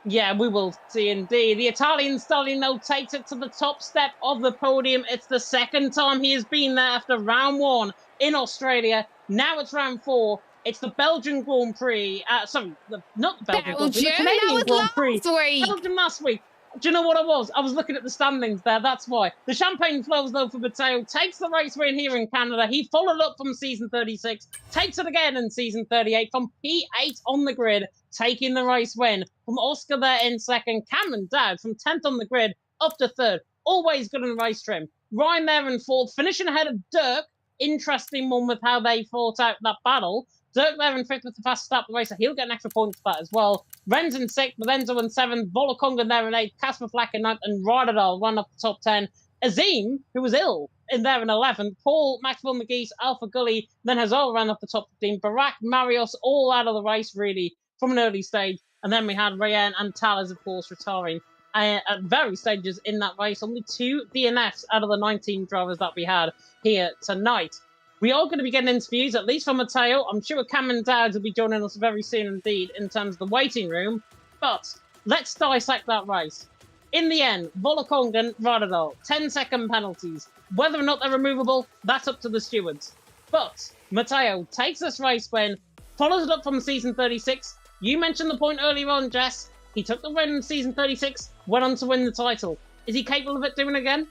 Yeah, we will see indeed. The Italian stallion, though, takes it to the top step of the podium. It's the 2nd time he has been there after round 1 in Australia. Now it's round 4. It's the Belgian Grand Prix. Not the Belgian Grand Prix, the Canadian Grand Prix. Belgium last week. Do you know what it was? I was looking at the standings there, that's why. The champagne flows, though, for Matteo. Takes the race win here in Canada. He followed up from season 36. Takes it again in season 38 from P8 on the grid. Taking the race win from Oscar there in 2nd. Cameron Dowd from 10th on the grid up to 3rd. Always good in race trim. Ryan there in 4th. Finishing ahead of Dirk. Interesting one with how they fought out that battle. Dirk there in 5th with the fast start of the race, so he'll get an extra point for that as well. Renz in 6th, Lorenzo in 7th, Volokonga there in 8th, Casper Flack in 9th, and Rodadal run up the top 10. Azim, who was ill, in there in 11th. Paul, Maxwell McGeese, Alpha Gully, then Hazal ran up the top 15. Barak, Marios, all out of the race, really, from an early stage. And then we had Rayan and Talas, of course, retiring at various stages in that race. Only 2 DNFs out of the 19 drivers that we had here tonight. We are going to be getting interviews, at least from Matteo. I'm sure Cameron Dowds will be joining us very soon indeed in terms of the waiting room. But let's dissect that race. In the end, Volokongan, Radadol, 10-second penalties. Whether or not they're removable, that's up to the stewards. But Matteo takes this race win, follows it up from season 36. You mentioned the point earlier on, Jess. He took the win in season 36, went on to win the title. Is he capable of it doing again?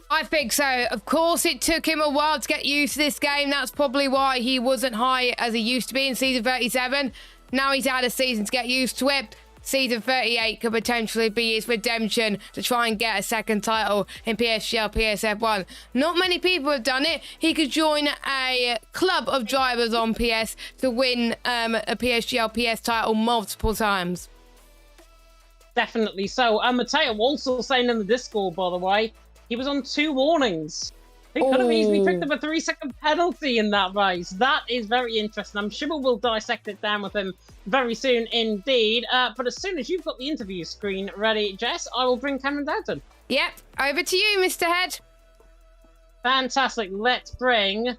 I think so. Of course, it took him a while to get used to this game. That's probably why he wasn't high as he used to be in season 37. Now he's had a season to get used to it. Season 38 could potentially be his redemption to try and get a 2nd title in PSGL PSF1. Not many people have done it. He could join a club of drivers on PS to win a PSGL PS title multiple times. Definitely so. Matteo also saying in the Discord, by the way, he was on 2 warnings. He could have easily picked up a 3-second penalty in that race. That is very interesting. I'm sure we'll dissect it down with him very soon indeed. But as soon as you've got the interview screen ready, Jess, I will bring Cameron Dowden. Yep, over to you, Mr. Head. Fantastic. Let's bring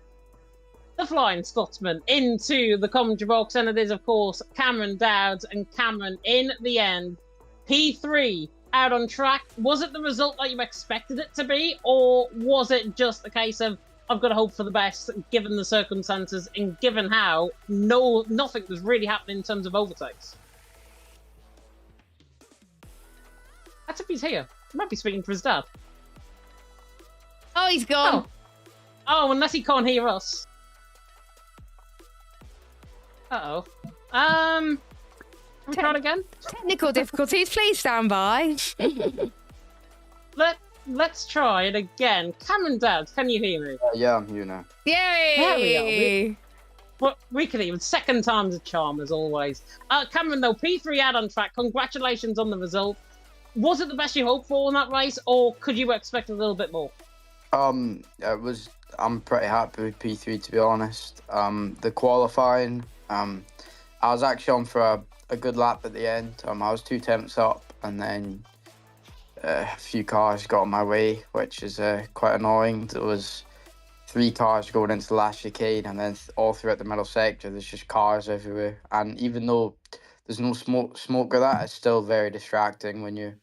the Flying Scotsman into the commentary box. And it is, of course, Cameron Dowds. And Cameron, in the end, P3 out on track. Was it the result that you expected it to be, or was it just a case of I've got to hope for the best given the circumstances and given how nothing was really happening in terms of overtakes? That's if he's here. He might be speaking to his dad. Oh, he's gone. Oh, unless he can't hear us. Uh-oh. Can we try it again? Technical difficulties, please stand by. Let's try it again. Cameron Dowds, can you hear me? Yeah, I'm here now. Yay! There we are. We can even. 2nd time's a charm, as always. Cameron, though, P3 out on track. Congratulations on the result. Was it the best you hoped for in that race, or could you expect a little bit more? I'm pretty happy with P3, to be honest. The qualifying, I was actually on for a good lap at the end. I was 2 tenths up, and then a few cars got in my way, which is quite annoying. There was 3 cars going into the last chicane, and then all throughout the middle sector, there's just cars everywhere. And even though there's no smoke or that, it's still very distracting when you're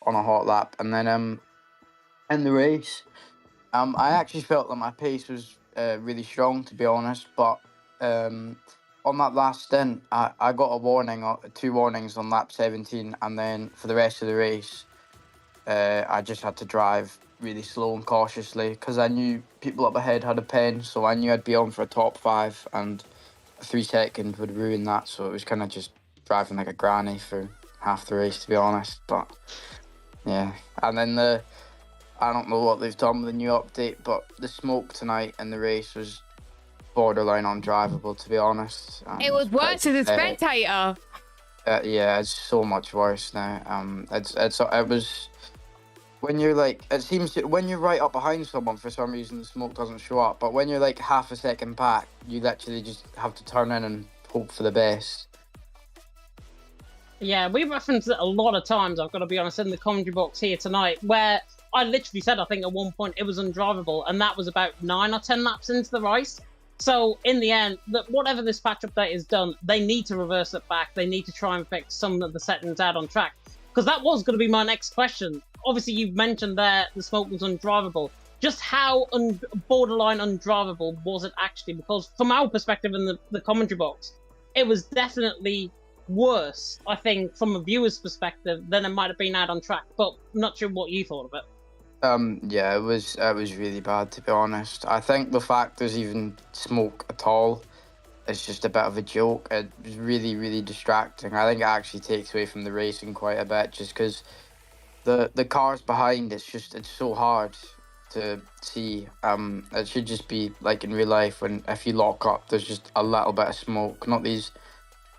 on a hot lap. And then in the race, I actually felt that my pace was really strong, to be honest. But on that last stint, I got a warning, 2 warnings on lap 17, and then for the rest of the race, I just had to drive really slow and cautiously because I knew people up ahead had a pen, so I knew I'd be on for a top 5, and a 3-second would ruin that. So it was kind of just driving like a granny for half the race, to be honest. But yeah, and then I don't know what they've done with the new update, but the smoke tonight in the race was borderline undrivable, to be honest. It was worse as a spectator. Yeah, it's so much worse now. It was when you're like, it seems when you're right up behind someone, for some reason the smoke doesn't show up, but when you're like half a second back, you literally just have to turn in and hope for the best. Yeah, we referenced it a lot of times, I've got to be honest, in the commentary box here tonight, where I literally said, I think at one point it was undrivable, and that was about 9 or 10 laps into the race. So in the end, whatever this patch update has done, they need to reverse it back. They need to try and fix some of the settings out on track. Because that was going to be my next question. Obviously, you mentioned there the smoke was undrivable. Just how borderline undrivable was it actually? Because from our perspective in the commentary box, it was definitely worse, I think, from a viewer's perspective than it might have been out on track. But I'm not sure what you thought of it. Yeah, it was really bad, to be honest. I think the fact there's even smoke at all is just a bit of a joke. It was really, really distracting. I think it actually takes away from the racing quite a bit, just because the cars behind, it's so hard to see. It should just be like in real life, when if you lock up, there's just a little bit of smoke, not these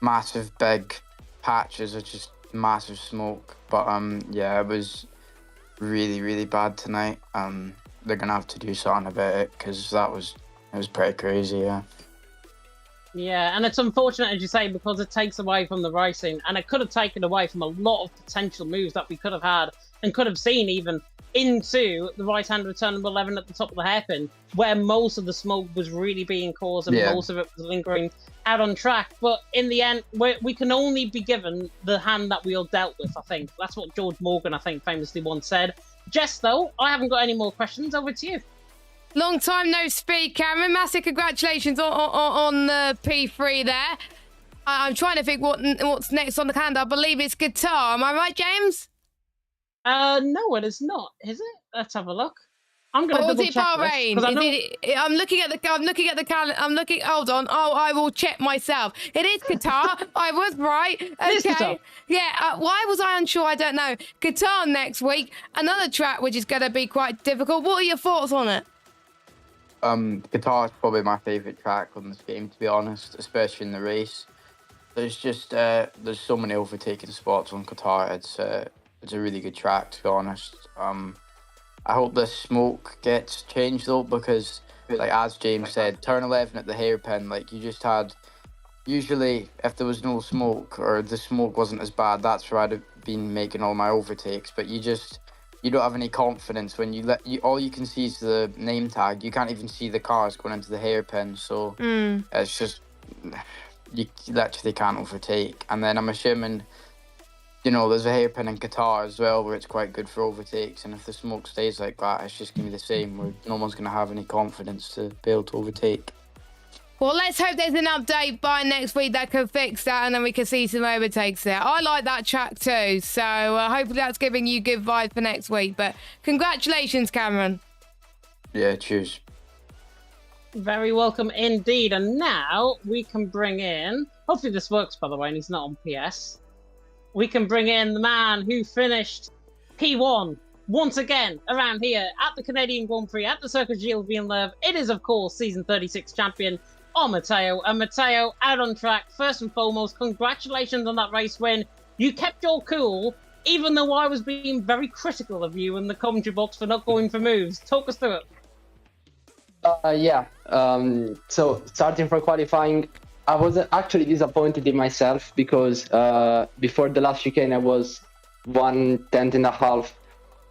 massive big patches of just massive smoke. But yeah, it was really, really bad tonight. They're gonna have to do something about it, because it was pretty crazy. Yeah, and it's unfortunate, as you say, because it takes away from the racing, and it could have taken away from a lot of potential moves that we could have had and could have seen even into the right-hand returnable 11 at the top of the hairpin, where most of the smoke was really being caused and most of it was lingering out on track. But in the end, we can only be given the hand that we are dealt with, I think. That's what George Morgan, I think, famously once said. Jess, though, I haven't got any more questions. Over to you. Long time no speak, Cameron. Massive congratulations on the P3 there. I'm trying to think what's next on the calendar. I believe it's guitar. Am I right, James? No, it is not. Is it? Let's have a look. I'm going to double check this. I'm looking at the calendar. Hold on. Oh, I will check myself. It is guitar. I was right. Okay. Yeah. Why was I unsure? I don't know. Guitar next week. Another track which is going to be quite difficult. What are your thoughts on it? Guitar is probably my favourite track on this game, to be honest, especially in the race. There's just there's so many overtaking spots on guitar. It's a really good track, to be honest. I hope this smoke gets changed though, because like as James said, turn 11 at the hairpin, like you just had, usually if there was no smoke or the smoke wasn't as bad, that's where I'd have been making all my overtakes. But you don't have any confidence when all you can see is the name tag. You can't even see the cars going into the hairpin, so it's just, you literally can't overtake. And then I'm assuming, there's a hairpin in Qatar as well, where it's quite good for overtakes, and if the smoke stays like that, it's just going to be the same, where no one's going to have any confidence to be able to overtake. Well, let's hope there's an update by next week that can fix that, and then we can see some overtakes there. I like that track too, so hopefully that's giving you good vibes for next week. But congratulations, Cameron. Yeah, cheers. Very welcome indeed. And now we can bring in, hopefully this works, by the way, and he's not on PS. We can bring in the man who finished P1 once again around here at the Canadian Grand Prix at the Circuit Gilles Villeneuve. It is, of course, season 36 champion Matteo. And Matteo, out on track, first and foremost, congratulations on that race win. You kept your cool, even though I was being very critical of you in the commentary box for not going for moves. Talk us through it. Yeah. So starting from qualifying, I was actually disappointed in myself because before the last chicane I was 1:10.5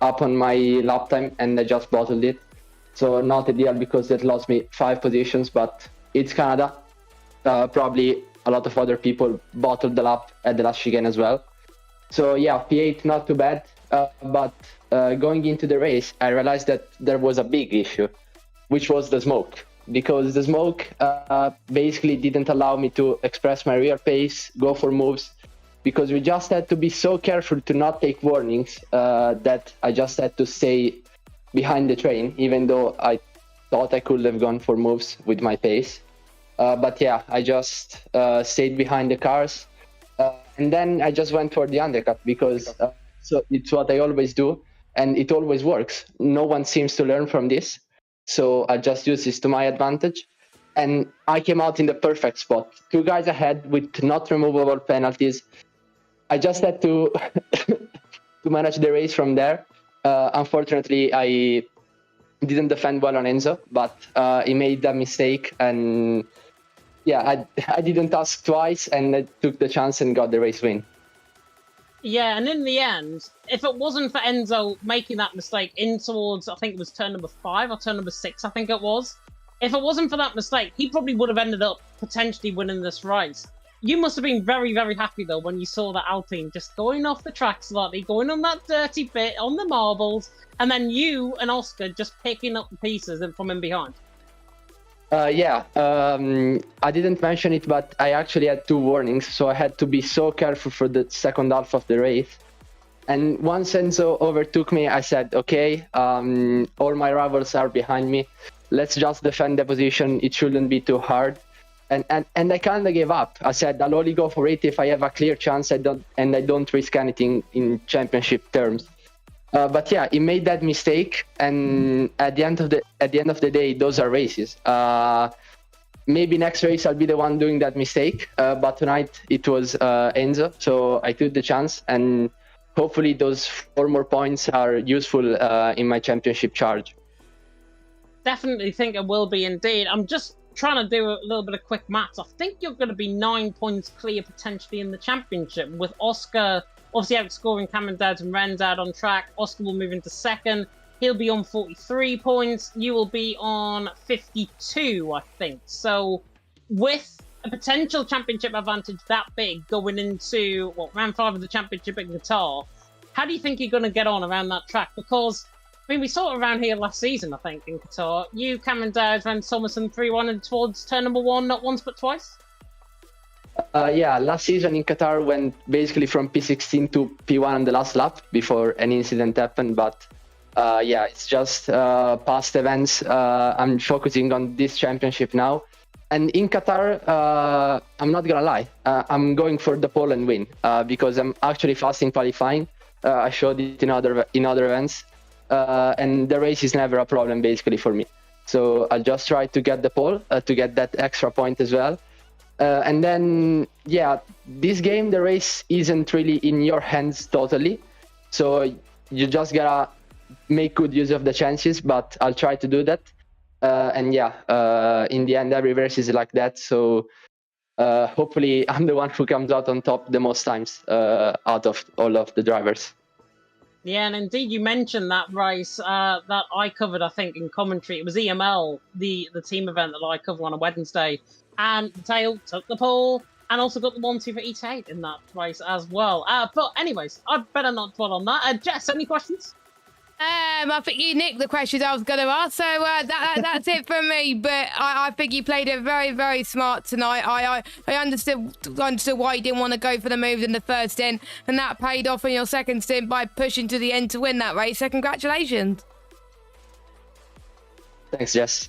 up on my lap time and I just bottled it. So not ideal because it lost me 5 positions, but it's Canada. Probably a lot of other people bottled the lap at the last chicane as well. So yeah, P8 not too bad, but going into the race, I realized that there was a big issue, which was the smoke. Because the smoke basically didn't allow me to express my real pace, go for moves, because we just had to be so careful to not take warnings that I just had to stay behind the train, even though I thought I could have gone for moves with my pace. But yeah, I just stayed behind the cars. And then I just went for the undercut because so it's what I always do and it always works. No one seems to learn from this. So I just use this to my advantage. And I came out in the perfect spot. 2 guys ahead with not removable penalties. I just had to to manage the race from there. Unfortunately, I didn't defend well on Enzo, but he made that mistake. And yeah, I didn't ask twice and I took the chance and got the race win. Yeah, and in the end, if it wasn't for Enzo making that mistake in towards, I think it was turn number 5 or turn number 6, I think it was. If it wasn't for that mistake, he probably would have ended up potentially winning this race. You must have been very, very happy, though, when you saw that Alpine just going off the track slightly, going on that dirty bit, on the marbles, and then you and Oscar just picking up the pieces from in behind. I didn't mention it, but I actually had 2 warnings, so I had to be so careful for the second half of the race. And once Enzo overtook me, I said, okay, all my rivals are behind me. Let's just defend the position. It shouldn't be too hard. And I kind of gave up. I said, I'll only go for it if I have a clear chance I don't risk anything in championship terms. But yeah, he made that mistake, and at the end of the day, those are races. Maybe next race I'll be the one doing that mistake, but tonight it was Enzo, so I took the chance, and hopefully those 4 more points are useful in my championship charge. Definitely think it will be indeed. I'm just trying to do a little bit of quick maths. I think you're going to be 9 points clear potentially in the championship, with Oscar obviously outscoring Cameron Dowd and Rendad on track. Oscar will move into 2nd. He'll be on 43 points. You will be on 52, I think. So with a potential championship advantage that big going into, round 5 of the championship in Qatar, how do you think you're going to get on around that track? Because, I mean, we saw it around here last season, I think, in Qatar. You, Cameron Dowd, Rand Thomason 3-1 and towards turn number 1, not once but twice? Last season in Qatar went basically from P16 to P1 on the last lap before any incident happened. But it's just past events. I'm focusing on this championship now. And in Qatar, I'm not gonna lie, I'm going for the pole and win because I'm actually fast in qualifying. I showed it in other events, and the race is never a problem basically for me. So I'll just try to get the pole to get that extra point as well. And then, this game, the race isn't really in your hands totally. So you just gotta make good use of the chances, but I'll try to do that. In the end, every race is like that. So hopefully I'm the one who comes out on top the most times out of all of the drivers. Yeah, and indeed, you mentioned that race that I covered, I think, in commentary. It was EML, the team event that I covered on a Wednesday. And Mateo took the pole and also got the 1-2 for E8 in that race as well. But anyways, I'd better not dwell on that. Jess, any questions? I think you nicked the questions I was going to ask, so that's it from me. But I think you played it very, very smart tonight. I understood why you didn't want to go for the moves in the first stint, and that paid off in your second stint by pushing to the end to win that race. So congratulations. Thanks, Jess.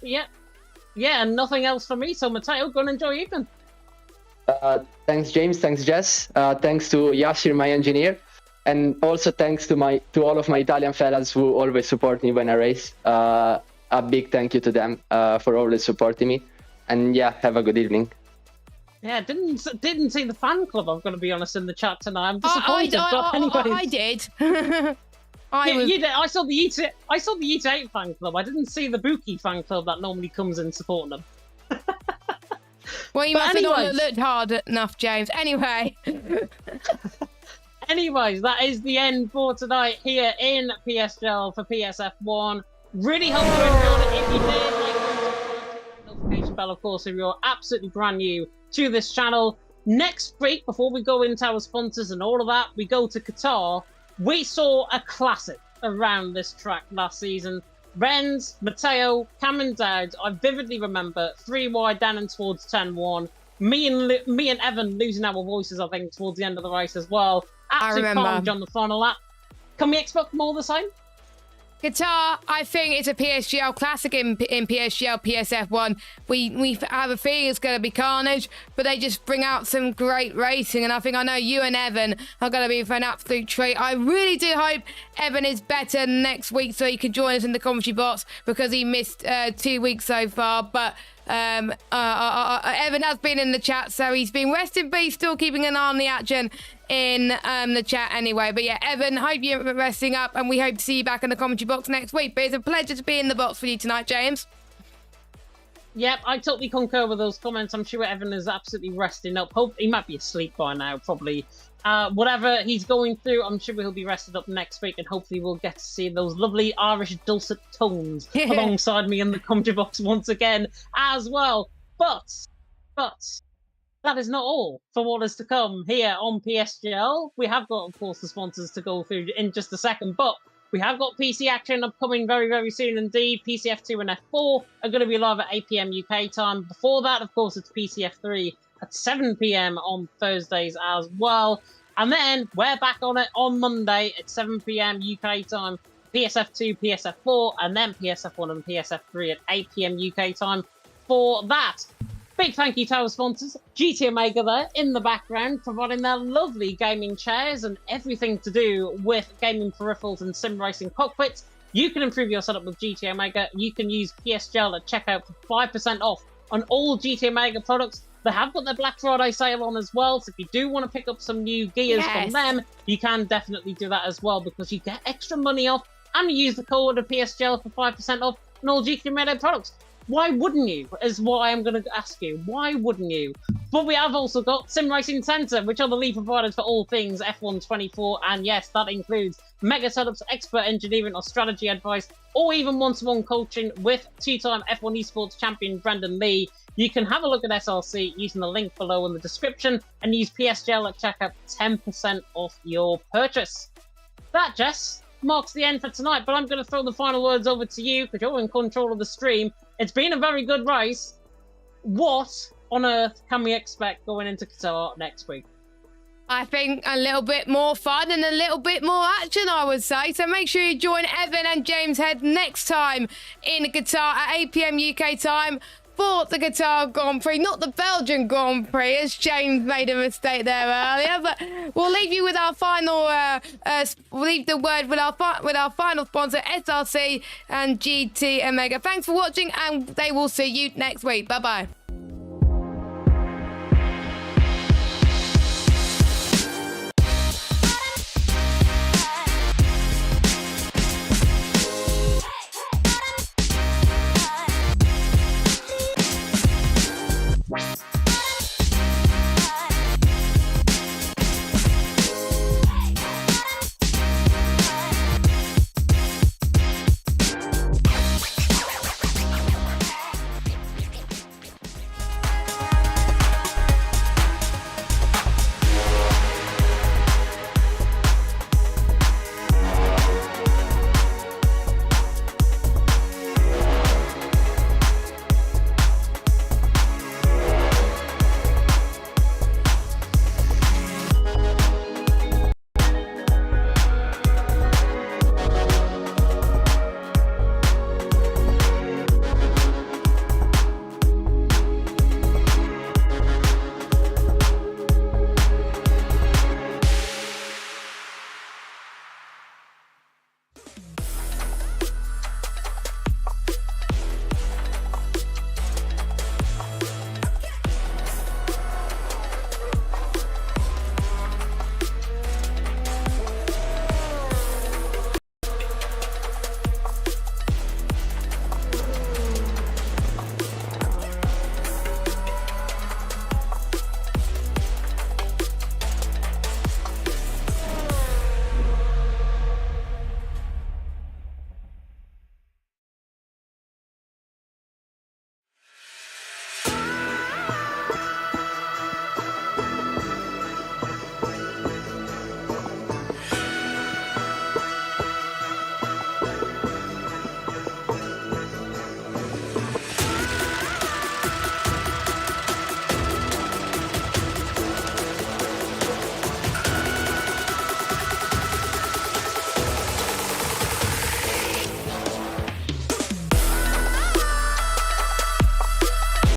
Yeah, and nothing else for me. So Mateo, go and enjoy your evening. Thanks, James. Thanks, Jess. Thanks to Yashir, my engineer. And also thanks to all of my Italian fellas who always support me when I race. A big thank you to them for always supporting me. And have a good evening. Yeah, didn't see the fan club, I'm going to be honest, in the chat tonight. I'm disappointed. I did. You did. I saw the E8 fan club. I didn't see the Buki fan club that normally comes in supporting them. Well, you But must have not anyways- looked hard enough, James. Anyway. Anyways, that is the end for tonight here in PSGL for PSF1. Really hope you enjoyed it. If you did, like, notification bell, of course, if you're absolutely brand new to this channel. Next week, before we go into our sponsors and all of that, we go to Qatar. We saw a classic around this track last season. Renz, Matteo, Cameron Dowd, I vividly remember 3 wide down and towards 10-1. Me and Evan losing our voices, I think, towards the end of the race as well. Absolute remember. carnage on the final lap. Can we expect more the same? Qatar, I think it's a PSGL classic in PSGL PSF1. We have a feeling it's going to be carnage, but they just bring out some great racing, and I know you and Evan are going to be for an absolute treat. I really do hope Evan is better next week so he can join us in the commentary box, because he missed 2 weeks so far, but Evan has been in the chat, so he's been resting, but he's still keeping an eye on the action in the chat anyway. But yeah, Evan, hope you're resting up, and we hope to see you back in the commentary box next week. But it's a pleasure to be in the box for you tonight, James. Yep, I totally concur with those comments. I'm sure Evan is absolutely resting up. Hope he might be asleep by now, probably. Whatever he's going through, I'm sure he'll be rested up next week, and hopefully we'll get to see those lovely Irish dulcet tones alongside me in the commentary box once again as well. But that is not all for what is to come here on PSGL. We have got, of course, the sponsors to go through in just a second, but we have got PC action upcoming very, very soon indeed. PCF2 and F4 are going to be live at 8 PM UK time. Before that, of course, it's PCF3 at 7 PM on Thursdays as well. And then we're back on it on Monday at 7 PM UK time. PSF2, PSF4, and then PSF1 and PSF3 at 8 PM UK time for that. Big thank you to our sponsors, GT Omega there in the background, providing their lovely gaming chairs and everything to do with gaming peripherals and sim racing cockpits. You can improve your setup with GT Omega. You can use PSGL at checkout for 5% off on all GT Omega products. They have got their Black Friday sale on as well, so if you do want to pick up some new gears from them, you can definitely do that as well, because you get extra money off, and you use the code of PSGL for 5% off on all GT Omega products. Why wouldn't you, is what I am going to ask you. Why wouldn't you? But we have also got Sim Racing Centre, which are the lead providers for all things F1 24, and yes, that includes mega setups, expert engineering or strategy advice, or even one-to-one coaching with two-time F1 esports champion Brendan Lee. You can have a look at SRC using the link below in the description, and use PSGL at checkout for 10% off your purchase. That, Jess, marks the end for tonight, but I'm going to throw the final words over to you, because you're in control of the stream. It's been a very good race. What on earth can we expect going into Qatar next week? I think a little bit more fun and a little bit more action, I would say. So make sure you join Evan and James Head next time in Qatar at 8 PM UK time for the Qatar Grand Prix, not the Belgian Grand Prix, as James made a mistake there earlier. But we'll leave you with our final, we'll leave the word with our final sponsor, SRC and GT Omega. Thanks for watching, and they will see you next week. Bye bye.